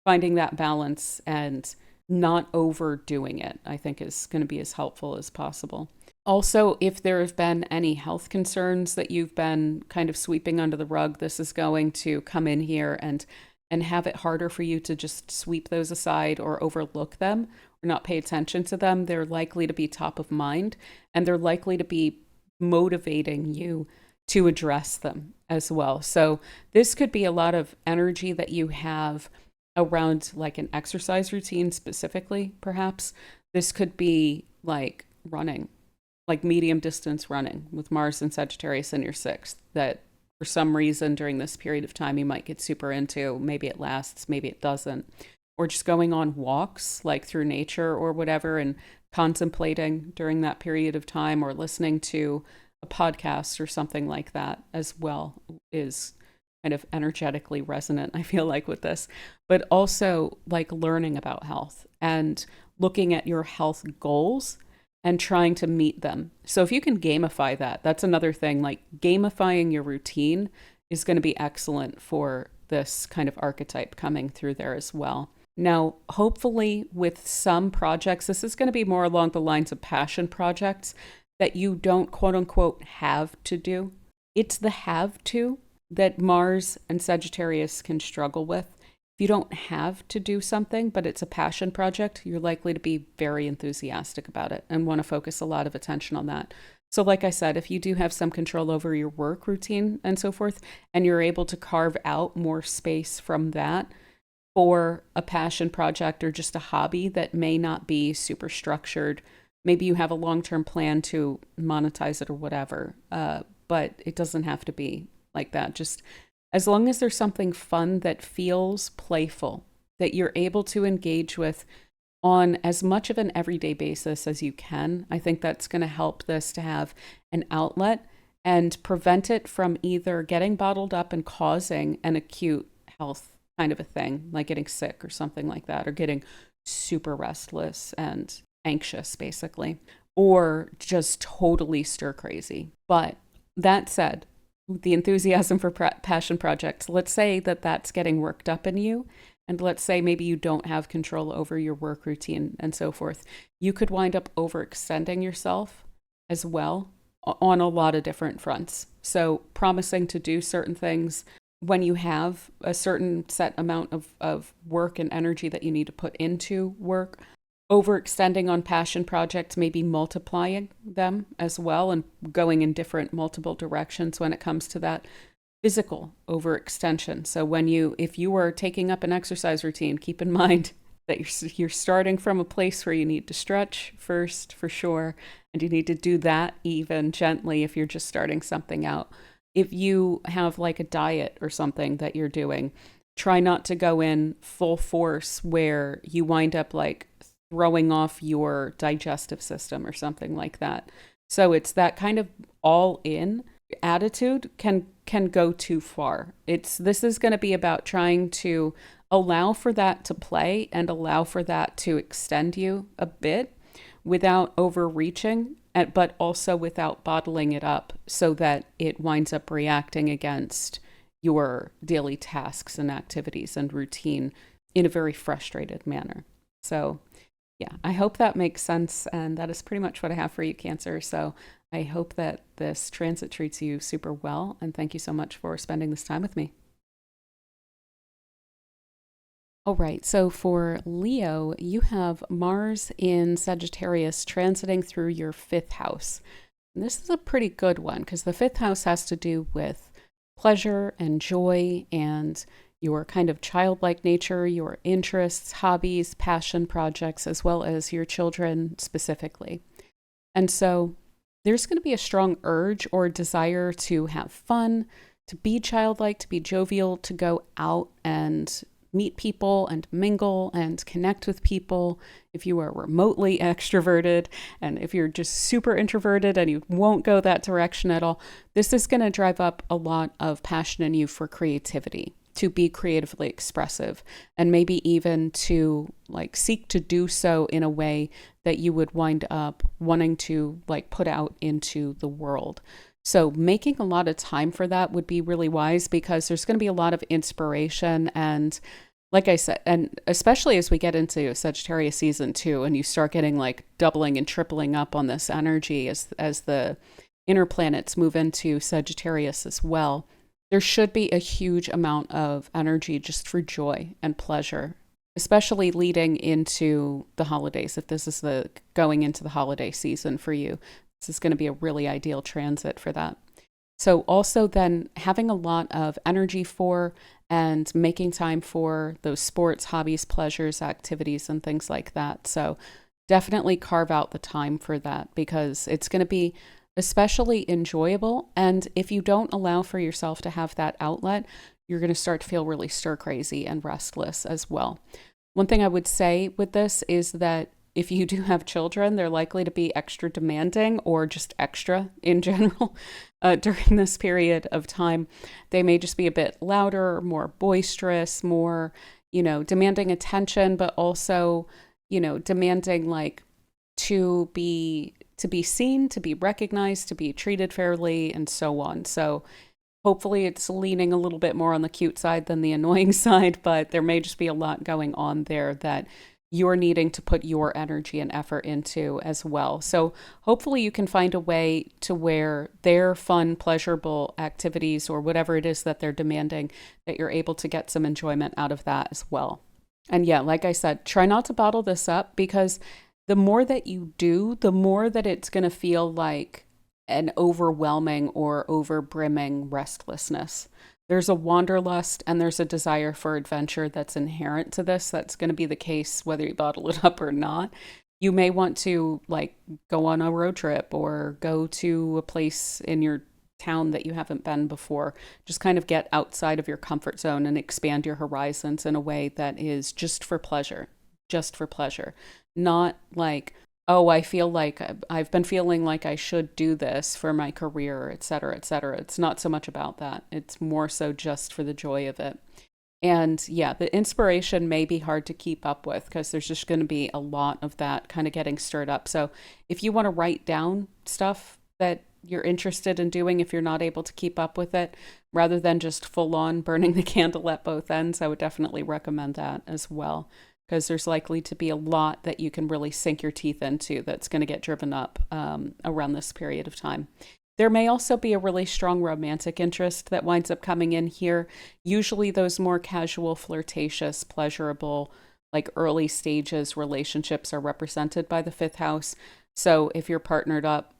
Speaker 1: finding that balance and not overdoing it, I think, is going to be as helpful as possible. Also, if there have been any health concerns that you've been kind of sweeping under the rug, this is going to come in here and have it harder for you to just sweep those aside or overlook them or not pay attention to them. They're likely to be top of mind, and they're likely to be motivating you to address them as well. So this could be a lot of energy that you have around like an exercise routine specifically, perhaps. This could be like running, like medium distance running with Mars and Sagittarius in your sixth, that for some reason during this period of time you might get super into. Maybe it lasts, maybe it doesn't. Or just going on walks like through nature or whatever and contemplating during that period of time, or listening to a podcast or something like that as well is kind of energetically resonant, I feel like, with this. But also like learning about health and looking at your health goals and trying to meet them. So if you can gamify that, that's another thing. Like gamifying your routine is going to be excellent for this kind of archetype coming through there as well. Now, hopefully with some projects, this is going to be more along the lines of passion projects that you don't quote unquote have to do. It's the have to that Mars and Sagittarius can struggle with. If you don't have to do something, but it's a passion project, you're likely to be very enthusiastic about it and want to focus a lot of attention on that. So like I said, if you do have some control over your work routine and so forth, and you're able to carve out more space from that for a passion project or just a hobby that may not be super structured, maybe you have a long-term plan to monetize it or whatever, but it doesn't have to be like that. Just as long as there's something fun that feels playful, that you're able to engage with on as much of an everyday basis as you can, I think that's going to help this to have an outlet and prevent it from either getting bottled up and causing an acute health kind of a thing, like getting sick or something like that, or getting super restless and anxious, basically, or just totally stir crazy. But that said, the enthusiasm for passion projects, let's say that that's getting worked up in you, and let's say maybe you don't have control over your work routine and so forth, you could wind up overextending yourself as well on a lot of different fronts. So promising to do certain things when you have a certain set amount of work and energy that you need to put into work, overextending on passion projects, maybe multiplying them as well and going in different multiple directions when it comes to that physical overextension. So if you are taking up an exercise routine, keep in mind that you're starting from a place where you need to stretch first for sure, and you need to do that even gently if you're just starting something out. If you have like a diet or something that you're doing, try not to go in full force where you wind up like throwing off your digestive system or something like that. So it's that kind of all in attitude can go too far. This is going to be about trying to allow for that to play and allow for that to extend you a bit without overreaching, but also without bottling it up so that it winds up reacting against your daily tasks and activities and routine in a very frustrated manner. So yeah, I hope that makes sense. And that is pretty much what I have for you, Cancer. So I hope that this transit treats you super well. And thank you so much for spending this time with me. All right, so for Leo, you have Mars in Sagittarius transiting through your fifth house. And this is a pretty good one because the fifth house has to do with pleasure and joy and your kind of childlike nature, your interests, hobbies, passion projects, as well as your children specifically. And so there's going to be a strong urge or desire to have fun, to be childlike, to be jovial, to go out and meet people and mingle and connect with people. If you are remotely extroverted, and if you're just super introverted and you won't go that direction at all, this is going to drive up a lot of passion in you for creativity, to be creatively expressive, and maybe even to like seek to do so in a way that you would wind up wanting to like put out into the world. So making a lot of time for that would be really wise because there's going to be a lot of inspiration and Like I said, and especially as we get into Sagittarius season 2 and you start getting like doubling and tripling up on this energy as the inner planets move into Sagittarius as well, there should be a huge amount of energy just for joy and pleasure, especially leading into the holidays. If this is the going into the holiday season for you, this is going to be a really ideal transit for that. So also then having a lot of energy for and making time for those sports, hobbies, pleasures, activities, and things like that. So definitely carve out the time for that because it's going to be especially enjoyable. And if you don't allow for yourself to have that outlet, you're going to start to feel really stir crazy and restless as well. One thing I would say with this is that if you do have children, they're likely to be extra demanding or just extra in general during this period of time. They may just be a bit louder, more boisterous, more, demanding attention, but also, demanding like to be seen, to be recognized, to be treated fairly, and so on. So hopefully it's leaning a little bit more on the cute side than the annoying side, but there may just be a lot going on there that you're needing to put your energy and effort into as well. So hopefully you can find a way to where their fun, pleasurable activities or whatever it is that they're demanding, that you're able to get some enjoyment out of that as well. And yeah, like I said, try not to bottle this up because the more that you do, the more that it's going to feel like an overwhelming or overbrimming restlessness. There's a wanderlust and there's a desire for adventure that's inherent to this. That's going to be the case whether you bottle it up or not. You may want to like go on a road trip or go to a place in your town that you haven't been before. Just kind of get outside of your comfort zone and expand your horizons in a way that is just for pleasure. Just for pleasure. Not like, oh, I feel like I've been feeling like I should do this for my career, et cetera, et cetera. It's not so much about that. It's more so just for the joy of it. And yeah, the inspiration may be hard to keep up with because there's just going to be a lot of that kind of getting stirred up. So if you want to write down stuff that you're interested in doing, if you're not able to keep up with it, rather than just full on burning the candle at both ends, I would definitely recommend that as well. Because there's likely to be a lot that you can really sink your teeth into that's going to get driven up around this period of time. There may also be a really strong romantic interest that winds up coming in here. Usually those more casual, flirtatious, pleasurable, like early stages relationships are represented by the fifth house. So if you're partnered up,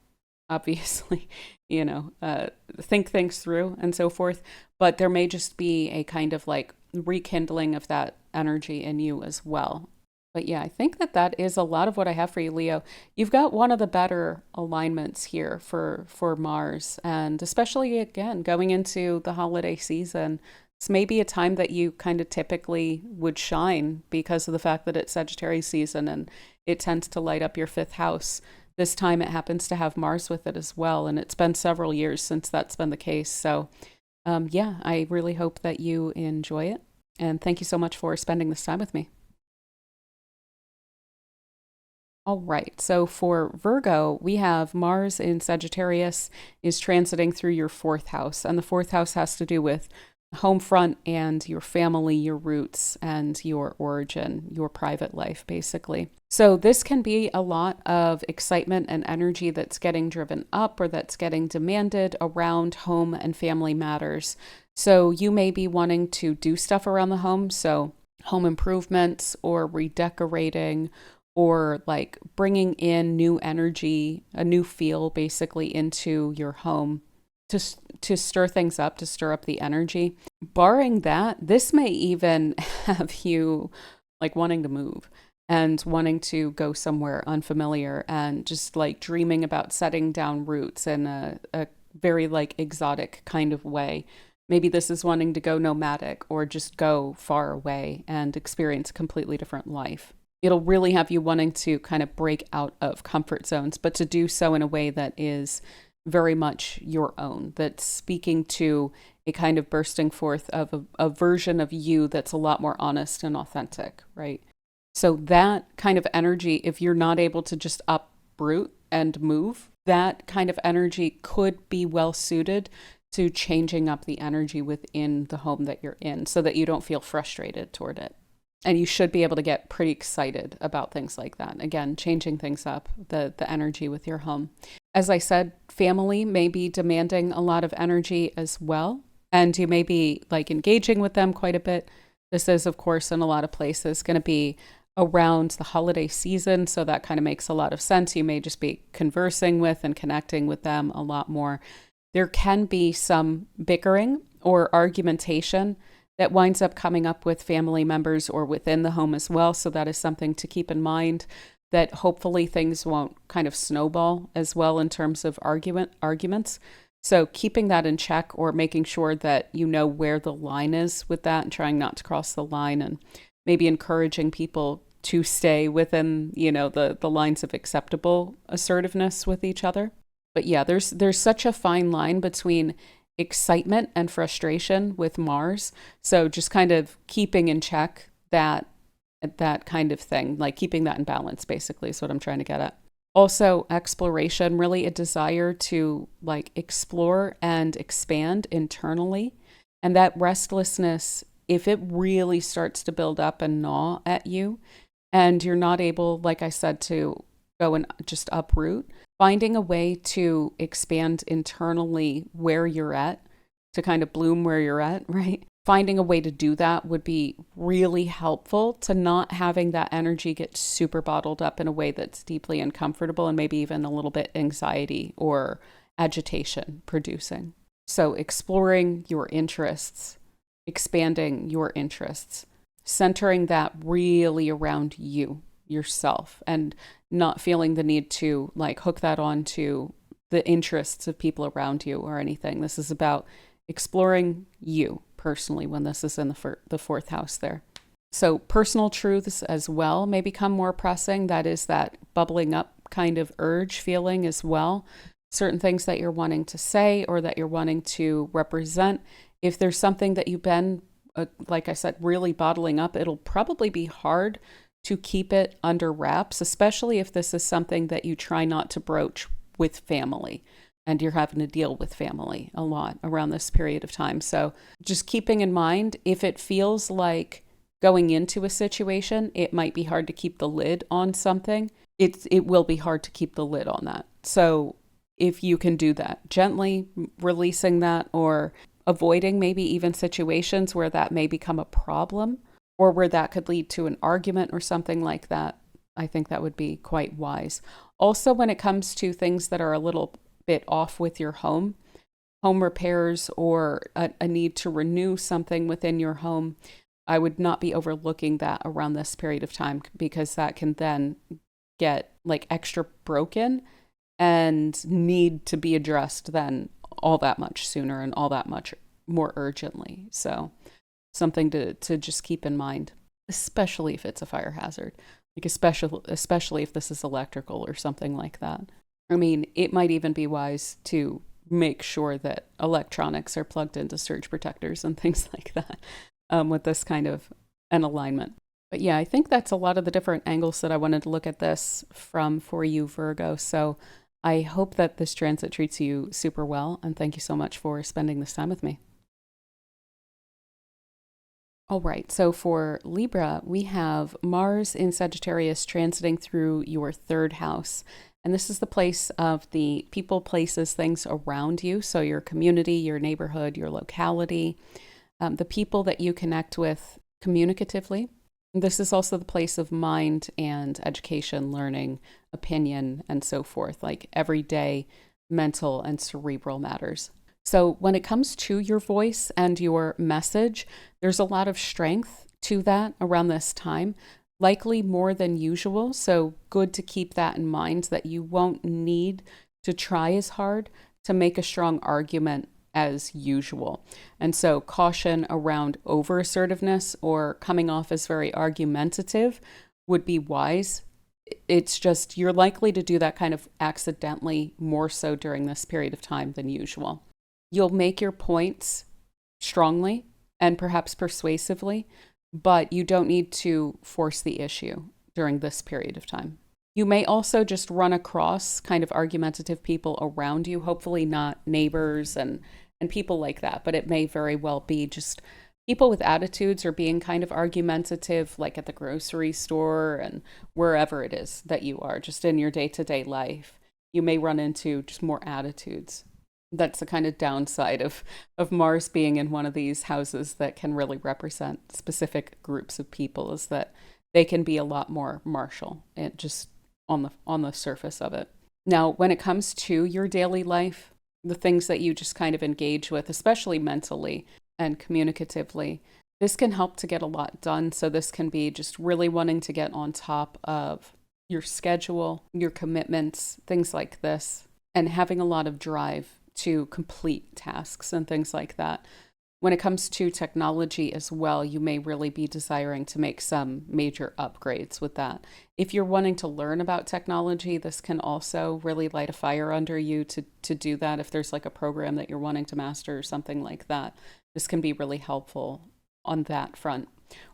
Speaker 1: obviously, think things through and so forth. But there may just be a kind of like rekindling of that energy in you as well. But yeah, I think that is a lot of what I have for you, Leo. You've got one of the better alignments here for Mars, and especially again going into the holiday season. It's maybe a time that you kind of typically would shine because of the fact that it's Sagittarius season and it tends to light up your fifth house. This time it happens to have Mars with it as well, and it's been several years since that's been the case. So yeah, I really hope that you enjoy it. And thank you so much for spending this time with me. All right, so for Virgo, we have Mars in Sagittarius is transiting through your fourth house. And the fourth house has to do with home front and your family, your roots, and your origin, your private life, basically. So this can be a lot of excitement and energy that's getting driven up or that's getting demanded around home and family matters. So you may be wanting to do stuff around the home. So home improvements or redecorating or like bringing in new energy, a new feel basically into your home to stir things up, to stir up the energy. Barring that, this may even have you like wanting to move and wanting to go somewhere unfamiliar and just like dreaming about setting down roots in a very like exotic kind of way. Maybe this is wanting to go nomadic or just go far away and experience a completely different life. It'll really have you wanting to kind of break out of comfort zones, but to do so in a way that is very much your own, that's speaking to a kind of bursting forth of a version of you that's a lot more honest and authentic, right? So that kind of energy, if you're not able to just uproot and move, that kind of energy could be well suited to changing up the energy within the home that you're in so that you don't feel frustrated toward it. And you should be able to get pretty excited about things like that. Again, changing things up, the energy with your home. As I said, family may be demanding a lot of energy as well. And you may be like engaging with them quite a bit. This is, of course, in a lot of places going to be around the holiday season. So that kind of makes a lot of sense. You may just be conversing with and connecting with them a lot more. There can be some bickering or argumentation that winds up coming up with family members or within the home as well. So that is something to keep in mind, that hopefully things won't kind of snowball as well in terms of arguments. So keeping that in check, or making sure that you know where the line is with that and trying not to cross the line, and maybe encouraging people to stay within, the lines of acceptable assertiveness with each other. But yeah, there's such a fine line between excitement and frustration with Mars. So just kind of keeping in check that kind of thing, like keeping that in balance, basically, is what I'm trying to get at. Also, exploration, really a desire to like explore and expand internally. And that restlessness, if it really starts to build up and gnaw at you, and you're not able, like I said, to go and just uproot, finding a way to expand internally where you're at, to kind of bloom where you're at, right? Finding a way to do that would be really helpful to not having that energy get super bottled up in a way that's deeply uncomfortable and maybe even a little bit anxiety or agitation producing. So exploring your interests, expanding your interests, centering that really around you, yourself, and not feeling the need to like hook that on to the interests of people around you or anything. This is about exploring you personally when this is in the fourth house there. So personal truths as well may become more pressing. That is that bubbling up kind of urge feeling as well. Certain things that you're wanting to say or that you're wanting to represent. If there's something that you've been, like I said, really bottling up, it'll probably be hard to keep it under wraps, especially if this is something that you try not to broach with family and you're having to deal with family a lot around this period of time. So just keeping in mind, if it feels like going into a situation, it might be hard to keep the lid on something. It will be hard to keep the lid on that. So if you can do that, gently releasing that or avoiding maybe even situations where that may become a problem or where that could lead to an argument or something like that, I think that would be quite wise. Also, when it comes to things that are a little bit off with your home repairs or a need to renew something within your home, I would not be overlooking that around this period of time, because that can then get like extra broken and need to be addressed then all that much sooner and all that much more urgently. So something to just keep in mind, especially if it's a fire hazard, like especially if this is electrical or something like that. I mean, it might even be wise to make sure that electronics are plugged into surge protectors and things like that with this kind of an alignment. But yeah, I think that's a lot of the different angles that I wanted to look at this from for you, Virgo. So I hope that this transit treats you super well, and thank you so much for spending this time with me. All right, so for Libra, we have Mars in Sagittarius transiting through your third house. And this is the place of the people, places, things around you. So your community, your neighborhood, your locality, the people that you connect with communicatively. This is also the place of mind and education, learning, opinion, and so forth, like everyday mental and cerebral matters. So when it comes to your voice and your message, there's a lot of strength to that around this time, likely more than usual. So good to keep that in mind, that you won't need to try as hard to make a strong argument as usual. And so caution around over assertiveness or coming off as very argumentative would be wise. It's just you're likely to do that kind of accidentally more so during this period of time than usual. You'll make your points strongly and perhaps persuasively, but you don't need to force the issue during this period of time. You may also just run across kind of argumentative people around you, hopefully not neighbors and and people like that. But it may very well be just people with attitudes or being kind of argumentative, like at the grocery store and wherever it is that you are, just in your day-to-day life. You may run into just more attitudes. That's the kind of downside of Mars being in one of these houses that can really represent specific groups of people, is that they can be a lot more martial and just on the surface of it. Now, when it comes to your daily life, the things that you just kind of engage with, especially mentally and communicatively, this can help to get a lot done. So this can be just really wanting to get on top of your schedule, your commitments, things like this, and having a lot of drive to complete tasks and things like that. When it comes to technology as well, you may really be desiring to make some major upgrades with that. If you're wanting to learn about technology, this can also really light a fire under you to do that. If there's like a program that you're wanting to master or something like that, this can be really helpful on that front.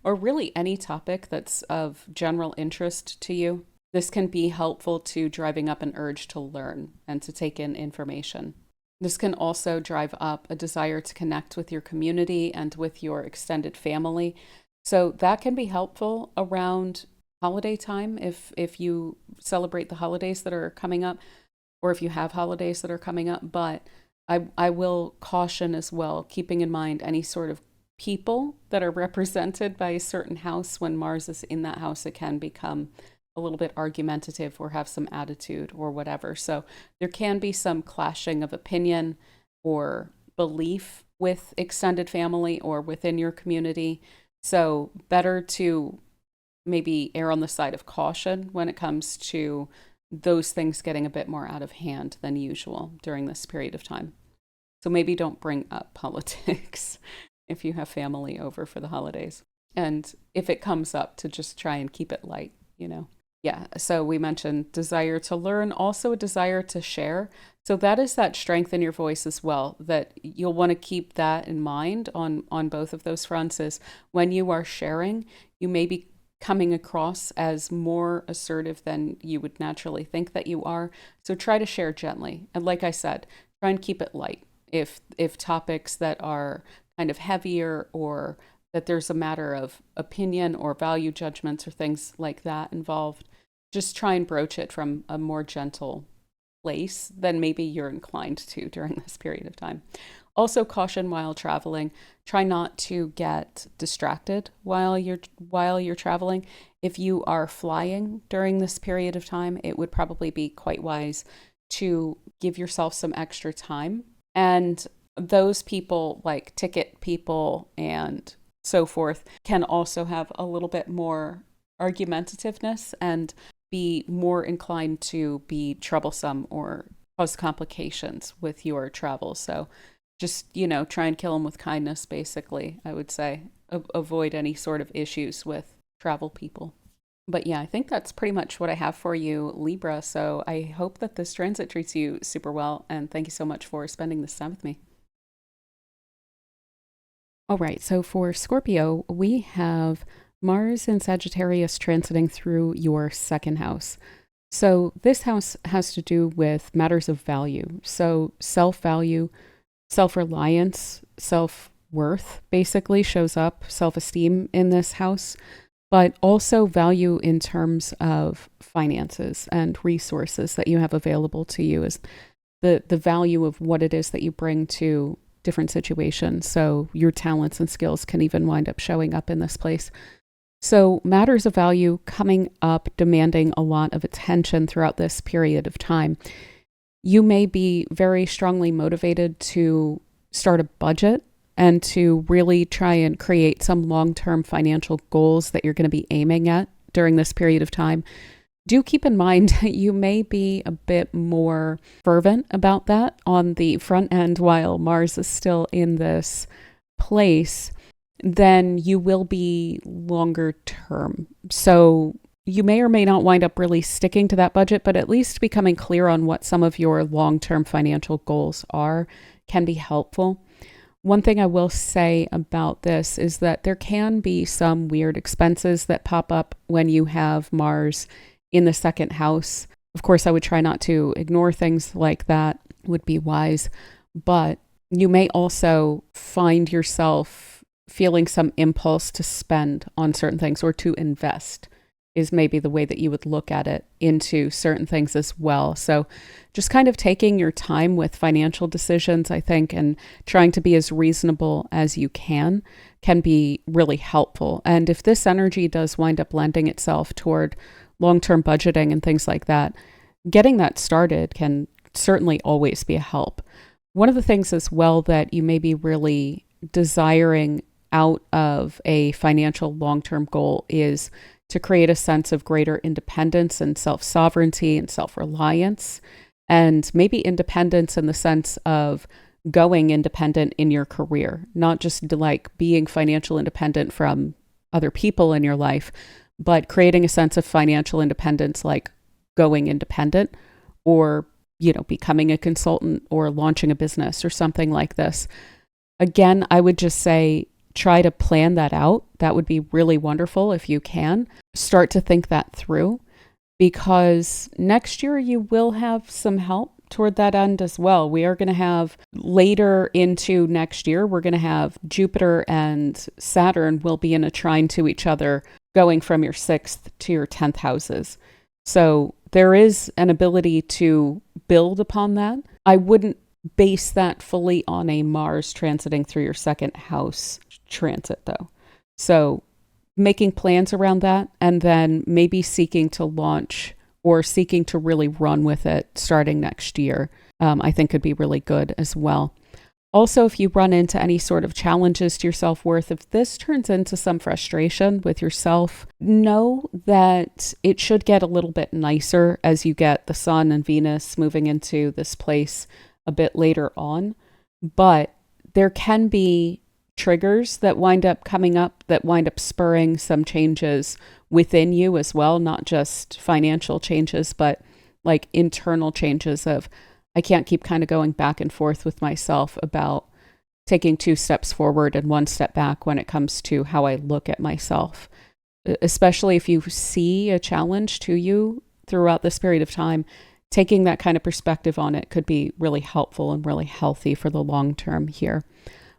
Speaker 1: Or really any topic that's of general interest to you. This can be helpful to driving up an urge to learn and to take in information. This can also drive up a desire to connect with your community and with your extended family. So that can be helpful around holiday time if you celebrate the holidays that are coming up, or if you have holidays that are coming up. But I will caution as well, keeping in mind any sort of people that are represented by a certain house. When Mars is in that house, it can become a little bit argumentative or have some attitude or whatever. So there can be some clashing of opinion or belief with extended family or within your community. So better to maybe err on the side of caution when it comes to those things getting a bit more out of hand than usual during this period of time. So maybe don't bring up politics if you have family over for the holidays. And if it comes up, to just try and keep it light, you know. Yeah, so we mentioned desire to learn, also a desire to share. So that is that strength in your voice as well, that you'll want to keep that in mind on both of those fronts. Is when you are sharing, you may be coming across as more assertive than you would naturally think that you are. So try to share gently. And like I said, try and keep it light. If topics that are kind of heavier, or that there's a matter of opinion or value judgments or things like that involved, just try and broach it from a more gentle place than maybe you're inclined to during this period of time. Also, caution while traveling. Try not to get distracted while you're traveling. If you are flying during this period of time, it would probably be quite wise to give yourself some extra time. And those people, like ticket people and so forth, can also have a little bit more argumentativeness and be more inclined to be troublesome or cause complications with your travel. So just, try and kill them with kindness, basically, I would say. Avoid any sort of issues with travel people. But yeah, I think that's pretty much what I have for you, Libra. So I hope that this transit treats you super well. And thank you so much for spending this time with me. All right, so for Scorpio, we have Mars and Sagittarius transiting through your second house. So this house has to do with matters of value. So self-value, self-reliance, self-worth basically shows up, self-esteem in this house, but also value in terms of finances and resources that you have available to you, is the value of what it is that you bring to different situations. So your talents and skills can even wind up showing up in this place. So matters of value coming up, demanding a lot of attention throughout this period of time. You may be very strongly motivated to start a budget and to really try and create some long-term financial goals that you're going to be aiming at during this period of time. Do keep in mind you may be a bit more fervent about that on the front end while Mars is still in this place than you will be longer term. So you may or may not wind up really sticking to that budget, but at least becoming clear on what some of your long-term financial goals are can be helpful. One thing I will say about this is that there can be some weird expenses that pop up when you have Mars in the second house. Of course, I would try not to ignore things like that, would be wise, but You may also find yourself feeling some impulse to spend on certain things or to invest is maybe the way that you would look at it into certain things as well. So just kind of taking your time with financial decisions, I think, and trying to be as reasonable as you can be really helpful. And if this energy does wind up lending itself toward long-term budgeting and things like that, getting that started can certainly always be a help. One of the things as well that you may be really desiring out of a financial long-term goal is to create a sense of greater independence and self-sovereignty and self-reliance, and maybe independence in the sense of going independent in your career, not just like being financial independent from other people in your life, but creating a sense of financial independence, like going independent or, becoming a consultant or launching a business or something like this. Again, I would just say, try to plan that out. That would be really wonderful if you can. Start to think that through, because next year you will have some help toward that end as well. We are going to have later into next year, we're going to have Jupiter and Saturn will be in a trine to each other, going from your 6th to your 10th houses. So there is an ability to build upon that. I wouldn't base that fully on a Mars transiting through your 2nd house transit though. So making plans around that, and then maybe seeking to launch or seeking to really run with it starting next year, I think could be really good as well. Also, if you run into any sort of challenges to your self-worth, if this turns into some frustration with yourself, know that it should get a little bit nicer as you get the Sun and Venus moving into this place a bit later on. But there can be triggers that wind up coming up that wind up spurring some changes within you as well, not just financial changes, but like internal changes of, I can't keep kind of going back and forth with myself about taking 2 steps forward and 1 step back when it comes to how I look at myself. Especially if you see a challenge to you throughout this period of time, taking that kind of perspective on it could be really helpful and really healthy for the long term here.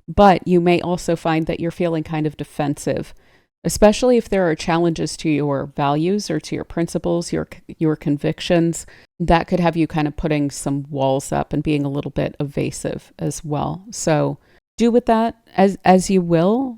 Speaker 1: But you may also find that you're feeling kind of defensive, especially if there are challenges to your values or to your principles, your convictions. That could have you kind of putting some walls up and being a little bit evasive as well. So do with that as you will.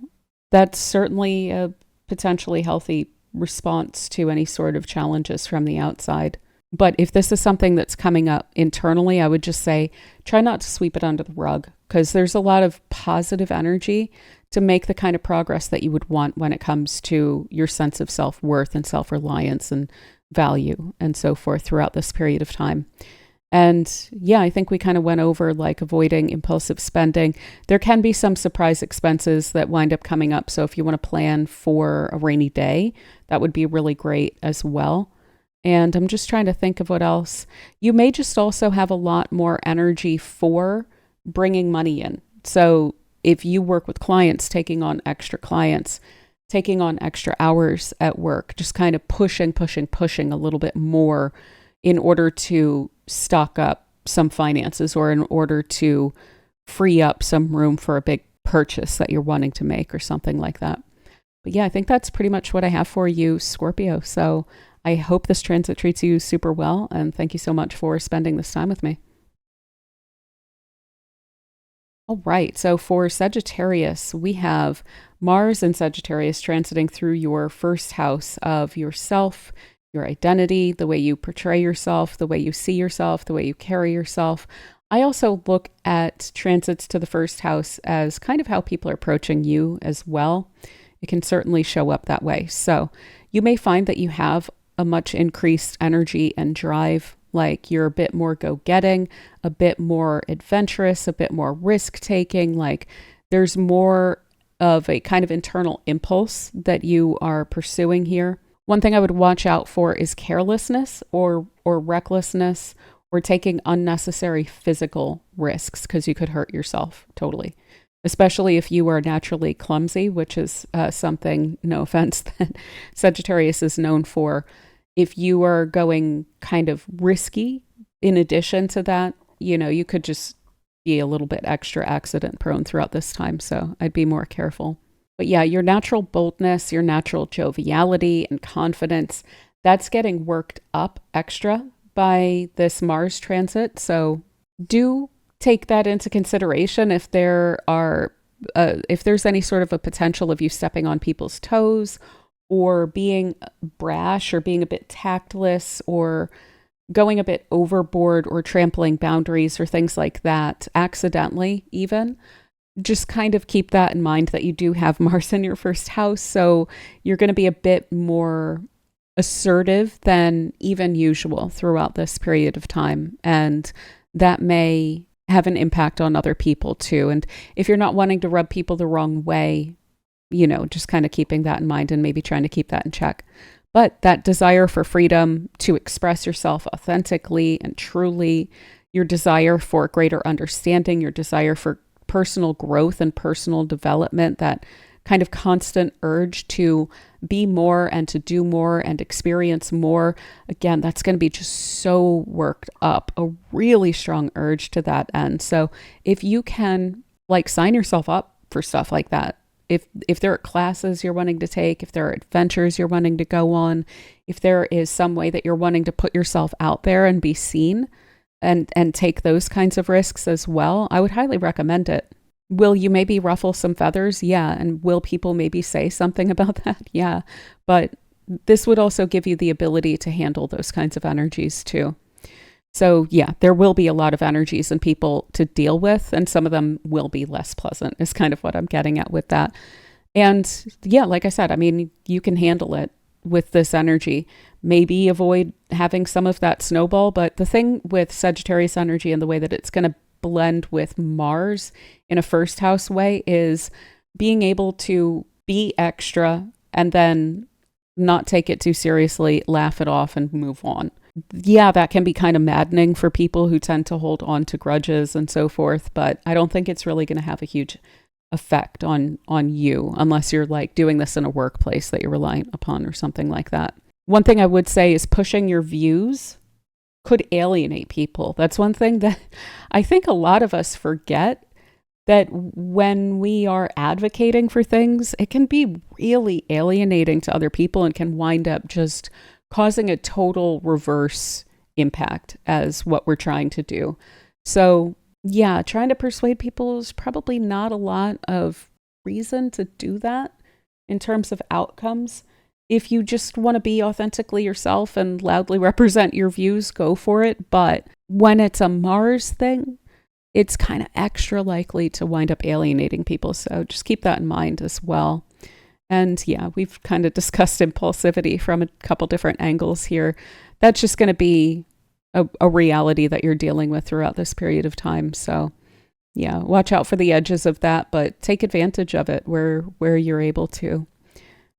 Speaker 1: That's certainly a potentially healthy response to any sort of challenges from the outside. But if this is something that's coming up internally, I would just say, try not to sweep it under the rug, because there's a lot of positive energy to make the kind of progress that you would want when it comes to your sense of self-worth and self-reliance and value and so forth throughout this period of time. And yeah, I think we kind of went over like avoiding impulsive spending. There can be some surprise expenses that wind up coming up. So if you want to plan for a rainy day, that would be really great as well. And I'm just trying to think of what else. You may just also have a lot more energy for bringing money in. So if you work with clients, taking on extra clients, taking on extra hours at work, just kind of pushing a little bit more in order to stock up some finances or in order to free up some room for a big purchase that you're wanting to make or something like that. But yeah, I think that's pretty much what I have for you, Scorpio. So I hope this transit treats you super well, and thank you so much for spending this time with me. All right, so for Sagittarius, we have Mars in Sagittarius transiting through your 1st house of yourself, your identity, the way you portray yourself, the way you see yourself, the way you carry yourself. I also look at transits to the 1st house as kind of how people are approaching you as well. It can certainly show up that way. So you may find that you have a much increased energy and drive, like you're a bit more go-getting, a bit more adventurous, a bit more risk-taking, like there's more of a kind of internal impulse that you are pursuing here. One thing I would watch out for is carelessness or recklessness or taking unnecessary physical risks, because you could hurt yourself totally, especially if you are naturally clumsy, which is something, no offense, that Sagittarius is known for. If you are going kind of risky, in addition to that, you could just be a little bit extra accident prone throughout this time. So I'd be more careful. But yeah, your natural boldness, your natural joviality and confidence, that's getting worked up extra by this Mars transit. So do take that into consideration if if there's any sort of a potential of you stepping on people's toes or being brash or being a bit tactless or going a bit overboard or trampling boundaries or things like that, accidentally even. Just kind of keep that in mind that you do have Mars in your first house. So you're going to be a bit more assertive than even usual throughout this period of time. And that may have an impact on other people too. And if you're not wanting to rub people the wrong way, just kind of keeping that in mind and maybe trying to keep that in check. But that desire for freedom to express yourself authentically and truly, your desire for greater understanding, your desire for personal growth and personal development, that kind of constant urge to be more and to do more and experience more. Again, that's going to be just so worked up, a really strong urge to that end. So if you can sign yourself up for stuff like that, if there are classes you're wanting to take, if there are adventures you're wanting to go on, if there is some way that you're wanting to put yourself out there and be seen and take those kinds of risks as well, I would highly recommend it. Will you maybe ruffle some feathers? Yeah. And will people maybe say something about that? Yeah. But this would also give you the ability to handle those kinds of energies too. So yeah, there will be a lot of energies and people to deal with, and some of them will be less pleasant is kind of what I'm getting at with that. And yeah, like I said, I mean, you can handle it with this energy. Maybe avoid having some of that snowball. But the thing with Sagittarius energy and the way that it's going to blend with Mars in a first house way is being able to be extra and then not take it too seriously, laugh it off and move on. Yeah, that can be kind of maddening for people who tend to hold on to grudges and so forth, but I don't think it's really going to have a huge effect on you unless you're doing this in a workplace that you're reliant upon or something like that. One thing I would say is pushing your views could alienate people. That's one thing that I think a lot of us forget, that when we are advocating for things, it can be really alienating to other people and can wind up just causing a total reverse impact as what we're trying to do. So yeah, trying to persuade people is probably not a lot of reason to do that in terms of outcomes. If you just want to be authentically yourself and loudly represent your views, go for it. But when it's a Mars thing, it's kind of extra likely to wind up alienating people. So just keep that in mind as well. And yeah, we've kind of discussed impulsivity from a couple different angles here. That's just going to be a reality that you're dealing with throughout this period of time. So yeah, watch out for the edges of that, but take advantage of it where you're able to.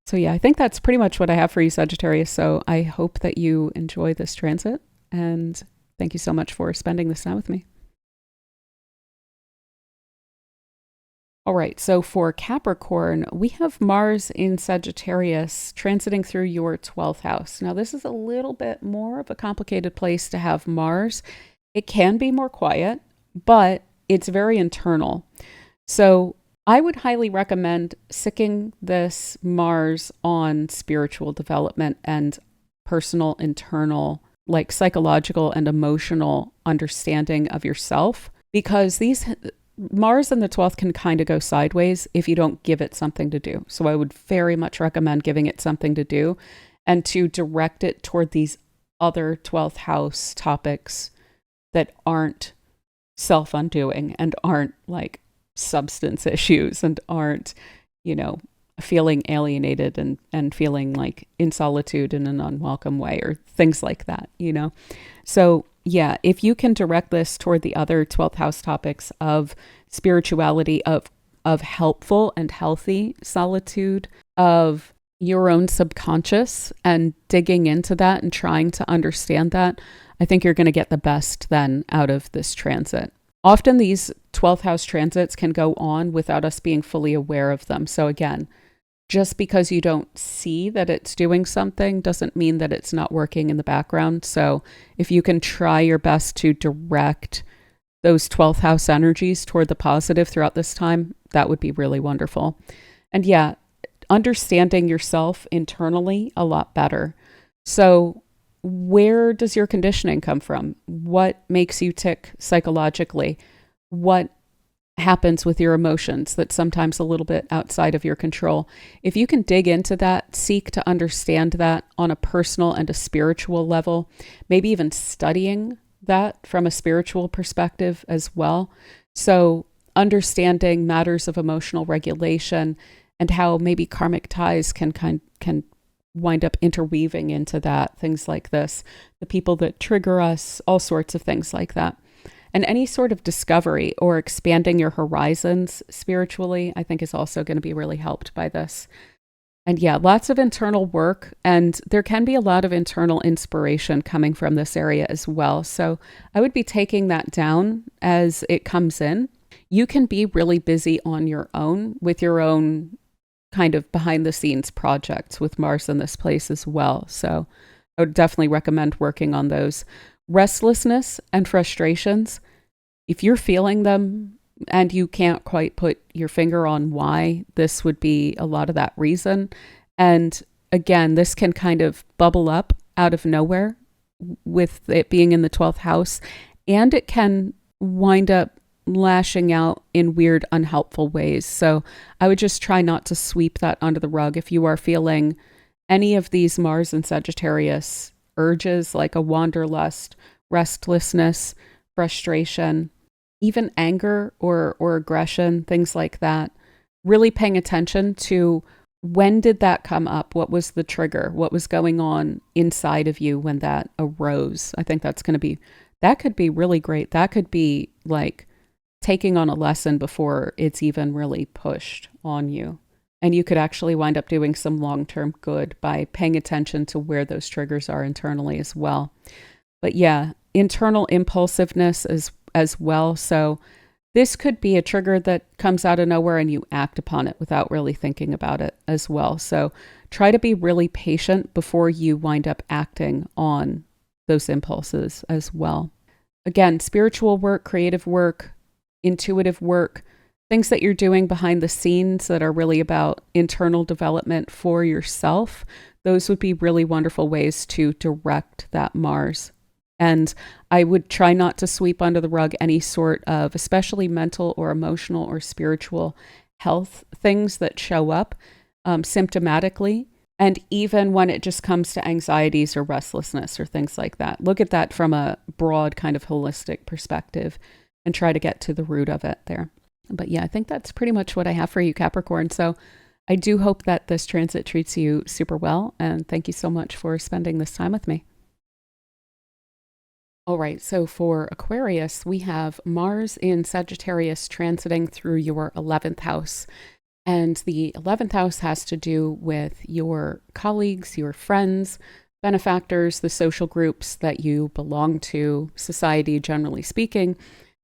Speaker 1: So yeah, I think that's pretty much what I have for you, Sagittarius. So I hope that you enjoy this transit, and thank you so much for spending this time with me. All right, so for Capricorn, we have Mars in Sagittarius transiting through your 12th house. Now, this is a little bit more of a complicated place to have Mars. It can be more quiet, but it's very internal. So I would highly recommend sicking this Mars on spiritual development and personal, internal, psychological and emotional understanding of yourself, because Mars in the 12th can kind of go sideways if you don't give it something to do. So I would very much recommend giving it something to do and to direct it toward these other 12th house topics that aren't self-undoing and aren't substance issues and aren't, feeling alienated and feeling in solitude in an unwelcome way or things like that, So yeah, if you can direct this toward the other 12th house topics of spirituality, of helpful and healthy solitude, of your own subconscious and digging into that and trying to understand that, I think you're going to get the best then out of this transit. Often these 12th house transits can go on without us being fully aware of them. So again, just because you don't see that it's doing something doesn't mean that it's not working in the background. So if you can try your best to direct those 12th house energies toward the positive throughout this time, that would be really wonderful. And yeah, understanding yourself internally a lot better. So where does your conditioning come from? What makes you tick psychologically? What happens with your emotions that's sometimes a little bit outside of your control? If you can dig into that, seek to understand that on a personal and a spiritual level, maybe even studying that from a spiritual perspective as well. So understanding matters of emotional regulation and how maybe karmic ties can wind up interweaving into that, things like this, the people that trigger us, all sorts of things like that. And any sort of discovery or expanding your horizons spiritually, I think is also going to be really helped by this. And yeah, lots of internal work, and there can be a lot of internal inspiration coming from this area as well. So I would be taking that down as it comes in. You can be really busy on your own with your own kind of behind the scenes projects with Mars in this place as well. So I would definitely recommend working on those. Restlessness and frustrations, if you're feeling them and you can't quite put your finger on why, this would be a lot of that reason. And again, this can kind of bubble up out of nowhere with it being in the 12th house, and it can wind up lashing out in weird, unhelpful ways. So I would just try not to sweep that under the rug. If you are feeling any of these Mars and Sagittarius urges, like a wanderlust, restlessness, frustration, even anger or aggression, things like that, really paying attention to when did that come up? What was the trigger? What was going on inside of you when that arose? I think that could be really great. That could be like taking on a lesson before it's even really pushed on you. And you could actually wind up doing some long-term good by paying attention to where those triggers are internally as well. But yeah, internal impulsiveness as well. So this could be a trigger that comes out of nowhere and you act upon it without really thinking about it as well. So try to be really patient before you wind up acting on those impulses as well. Again, spiritual work, creative work, intuitive work, things that you're doing behind the scenes that are really about internal development for yourself, those would be really wonderful ways to direct that Mars. And I would try not to sweep under the rug any sort of, especially mental or emotional or spiritual health things that show up symptomatically. And even when it just comes to anxieties or restlessness or things like that, look at that from a broad kind of holistic perspective and try to get to the root of it there. But yeah, I think that's pretty much what I have for you, Capricorn. So I do hope that this transit treats you super well. And thank you so much for spending this time with me. All right, so for Aquarius, we have Mars in Sagittarius transiting through your 11th house. And the 11th house has to do with your colleagues, your friends, benefactors, the social groups that you belong to, society generally speaking.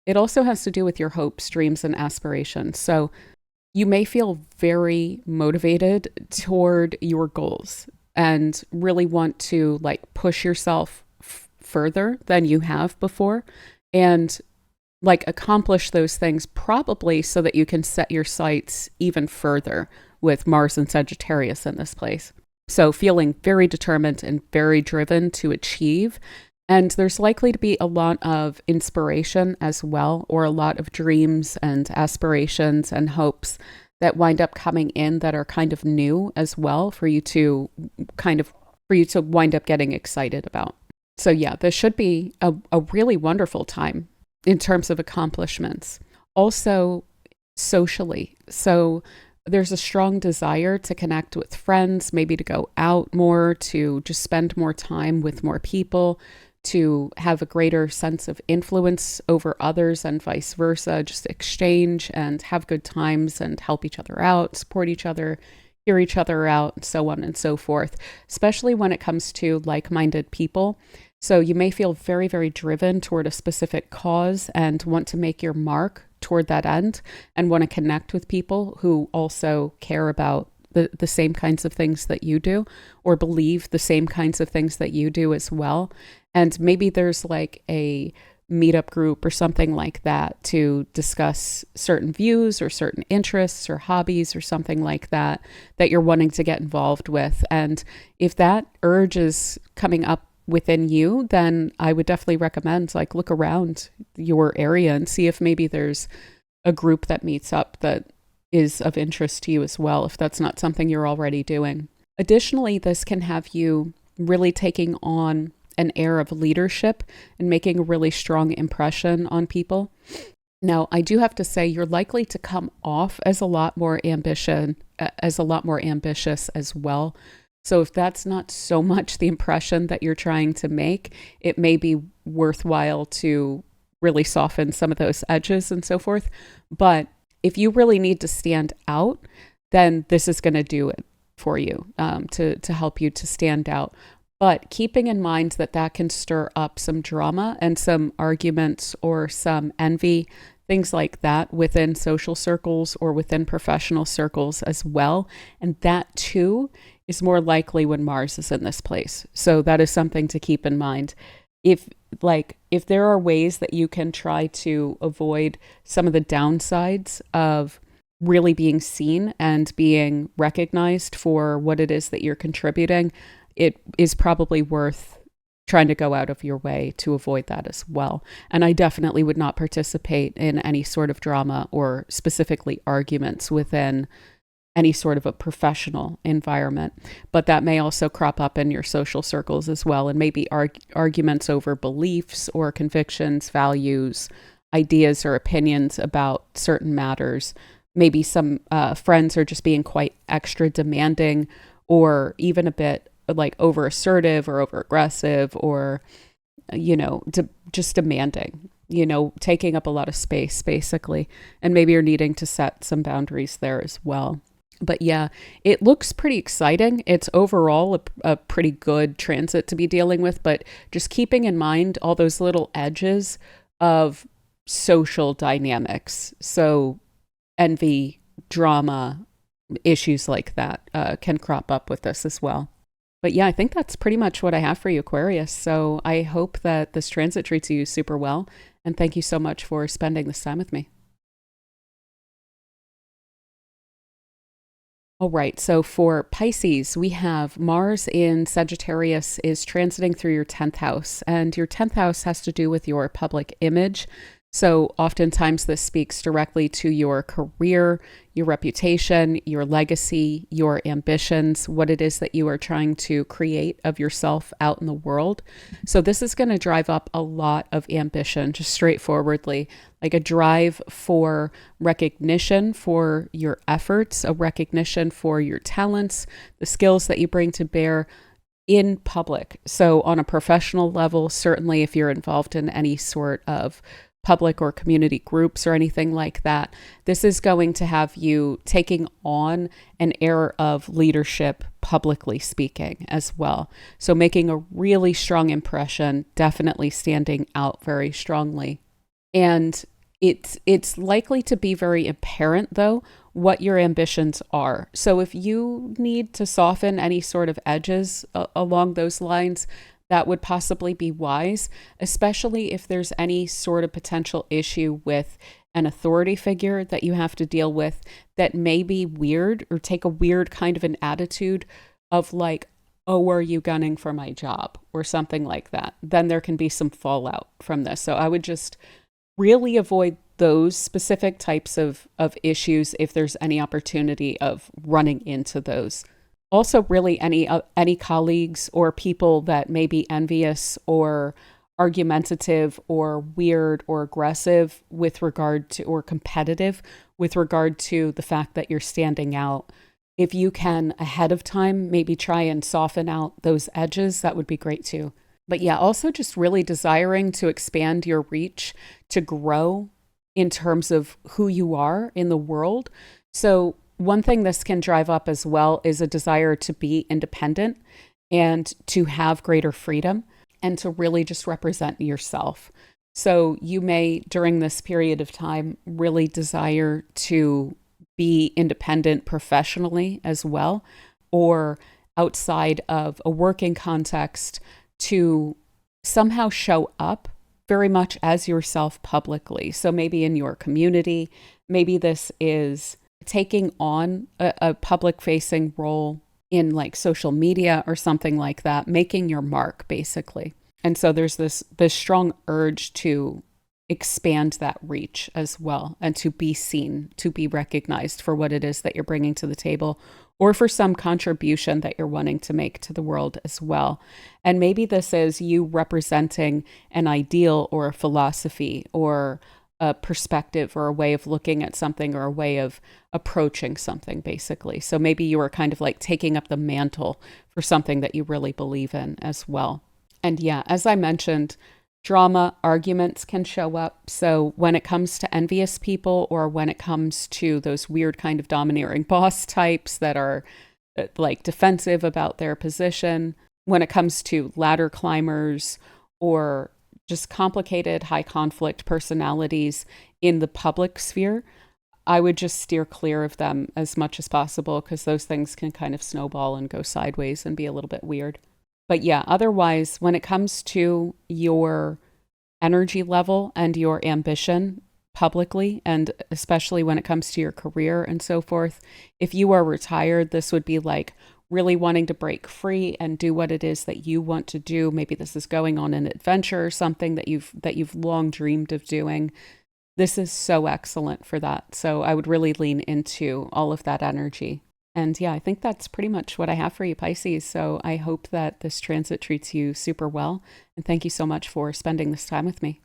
Speaker 1: It also has to do with your hopes, dreams, and aspirations. So you may feel very motivated toward your goals and really want to like push yourself further than you have before and like accomplish those things probably so that you can set your sights even further with Mars and Sagittarius in this place. So feeling very determined and very driven to achieve. And there's likely to be a lot of inspiration as well, or a lot of dreams and aspirations and hopes that wind up coming in that are kind of new as well for you to wind up getting excited about. So yeah, this should be a really wonderful time in terms of accomplishments. Also socially. So there's a strong desire to connect with friends, maybe to go out more, to just spend more time with more people, to have a greater sense of influence over others and vice versa, just exchange and have good times and help each other out, support each other, hear each other out, so on and so forth, especially when it comes to like-minded people. So you may feel very, very driven toward a specific cause and want to make your mark toward that end and want to connect with people who also care about the same kinds of things that you do or believe the same kinds of things that you do as well. And maybe there's like a meetup group or something like that to discuss certain views or certain interests or hobbies or something like that you're wanting to get involved with. And if that urge is coming up within you, then I would definitely recommend like look around your area and see if maybe there's a group that meets up that is of interest to you as well, if that's not something you're already doing. Additionally, this can have you really taking on an air of leadership and making a really strong impression on people. Now, I do have to say you're likely to come off as a lot more ambitious as well. So if that's not so much the impression that you're trying to make, it may be worthwhile to really soften some of those edges and so forth. But if you really need to stand out, then this is going to do it for you, to help you to stand out. But keeping in mind that that can stir up some drama and some arguments or some envy, things like that within social circles or within professional circles as well. And that too is more likely when Mars is in this place. So that is something to keep in mind. If there are ways that you can try to avoid some of the downsides of really being seen and being recognized for what it is that you're contributing, it is probably worth trying to go out of your way to avoid that as well. And I definitely would not participate in any sort of drama or specifically arguments within any sort of a professional environment. But that may also crop up in your social circles as well, and maybe arguments over beliefs or convictions, values, ideas or opinions about certain matters. Maybe some friends are just being quite extra demanding, or even a bit like over assertive or over aggressive, or just demanding, taking up a lot of space basically. And maybe you're needing to set some boundaries there as well. But yeah, it looks pretty exciting. It's overall a pretty good transit to be dealing with, but just keeping in mind all those little edges of social dynamics. So envy, drama, issues like that can crop up with this as well. But yeah, I think that's pretty much what I have for you, Aquarius. So I hope that this transit treats you super well. And thank you so much for spending this time with me. All right, so for Pisces, we have Mars in Sagittarius is transiting through your 10th house, and your 10th house has to do with your public image. So oftentimes this speaks directly to your career, your reputation, your legacy, your ambitions, what it is that you are trying to create of yourself out in the world. So this is going to drive up a lot of ambition, just straightforwardly, like a drive for recognition for your efforts, a recognition for your talents, the skills that you bring to bear in public. So on a professional level, certainly if you're involved in any sort of public or community groups or anything like that, this is going to have you taking on an air of leadership, publicly speaking as well. So making a really strong impression, definitely standing out very strongly. And it's likely to be very apparent, though, what your ambitions are. So if you need to soften any sort of edges along those lines, that would possibly be wise, especially if there's any sort of potential issue with an authority figure that you have to deal with that may be weird or take a weird kind of an attitude of like, oh, are you gunning for my job or something like that. Then there can be some fallout from this. So I would just really avoid those specific types of issues if there's any opportunity of running into those. Also, really any colleagues or people that may be envious or argumentative or weird or aggressive with regard to, or competitive with regard to the fact that you're standing out. If you can ahead of time, maybe try and soften out those edges, that would be great too. But yeah, also just really desiring to expand your reach, to grow in terms of who you are in the world. So one thing this can drive up as well is a desire to be independent and to have greater freedom and to really just represent yourself. So you may, during this period of time, really desire to be independent professionally as well, or outside of a working context, to somehow show up very much as yourself publicly. So maybe in your community, maybe this is taking on a public facing role in like social media or something like that, making your mark basically. And so there's this strong urge to expand that reach as well, and to be seen, to be recognized for what it is that you're bringing to the table, or for some contribution that you're wanting to make to the world as well. And maybe this is you representing an ideal or a philosophy or a perspective or a way of looking at something or a way of approaching something, basically. So maybe you are kind of like taking up the mantle for something that you really believe in as well. And yeah, as I mentioned, drama, arguments can show up. So when it comes to envious people, or when it comes to those weird kind of domineering boss types that are like defensive about their position, when it comes to ladder climbers or just complicated high conflict personalities in the public sphere, I would just steer clear of them as much as possible, because those things can kind of snowball and go sideways and be a little bit weird. But yeah, otherwise, when it comes to your energy level and your ambition publicly, and especially when it comes to your career and so forth, if you are retired, this would be like really wanting to break free and do what it is that you want to do. Maybe this is going on an adventure or something that you've long dreamed of doing. This is so excellent for that. So I would really lean into all of that energy. And yeah, I think that's pretty much what I have for you, Pisces. So I hope that this transit treats you super well. And thank you so much for spending this time with me.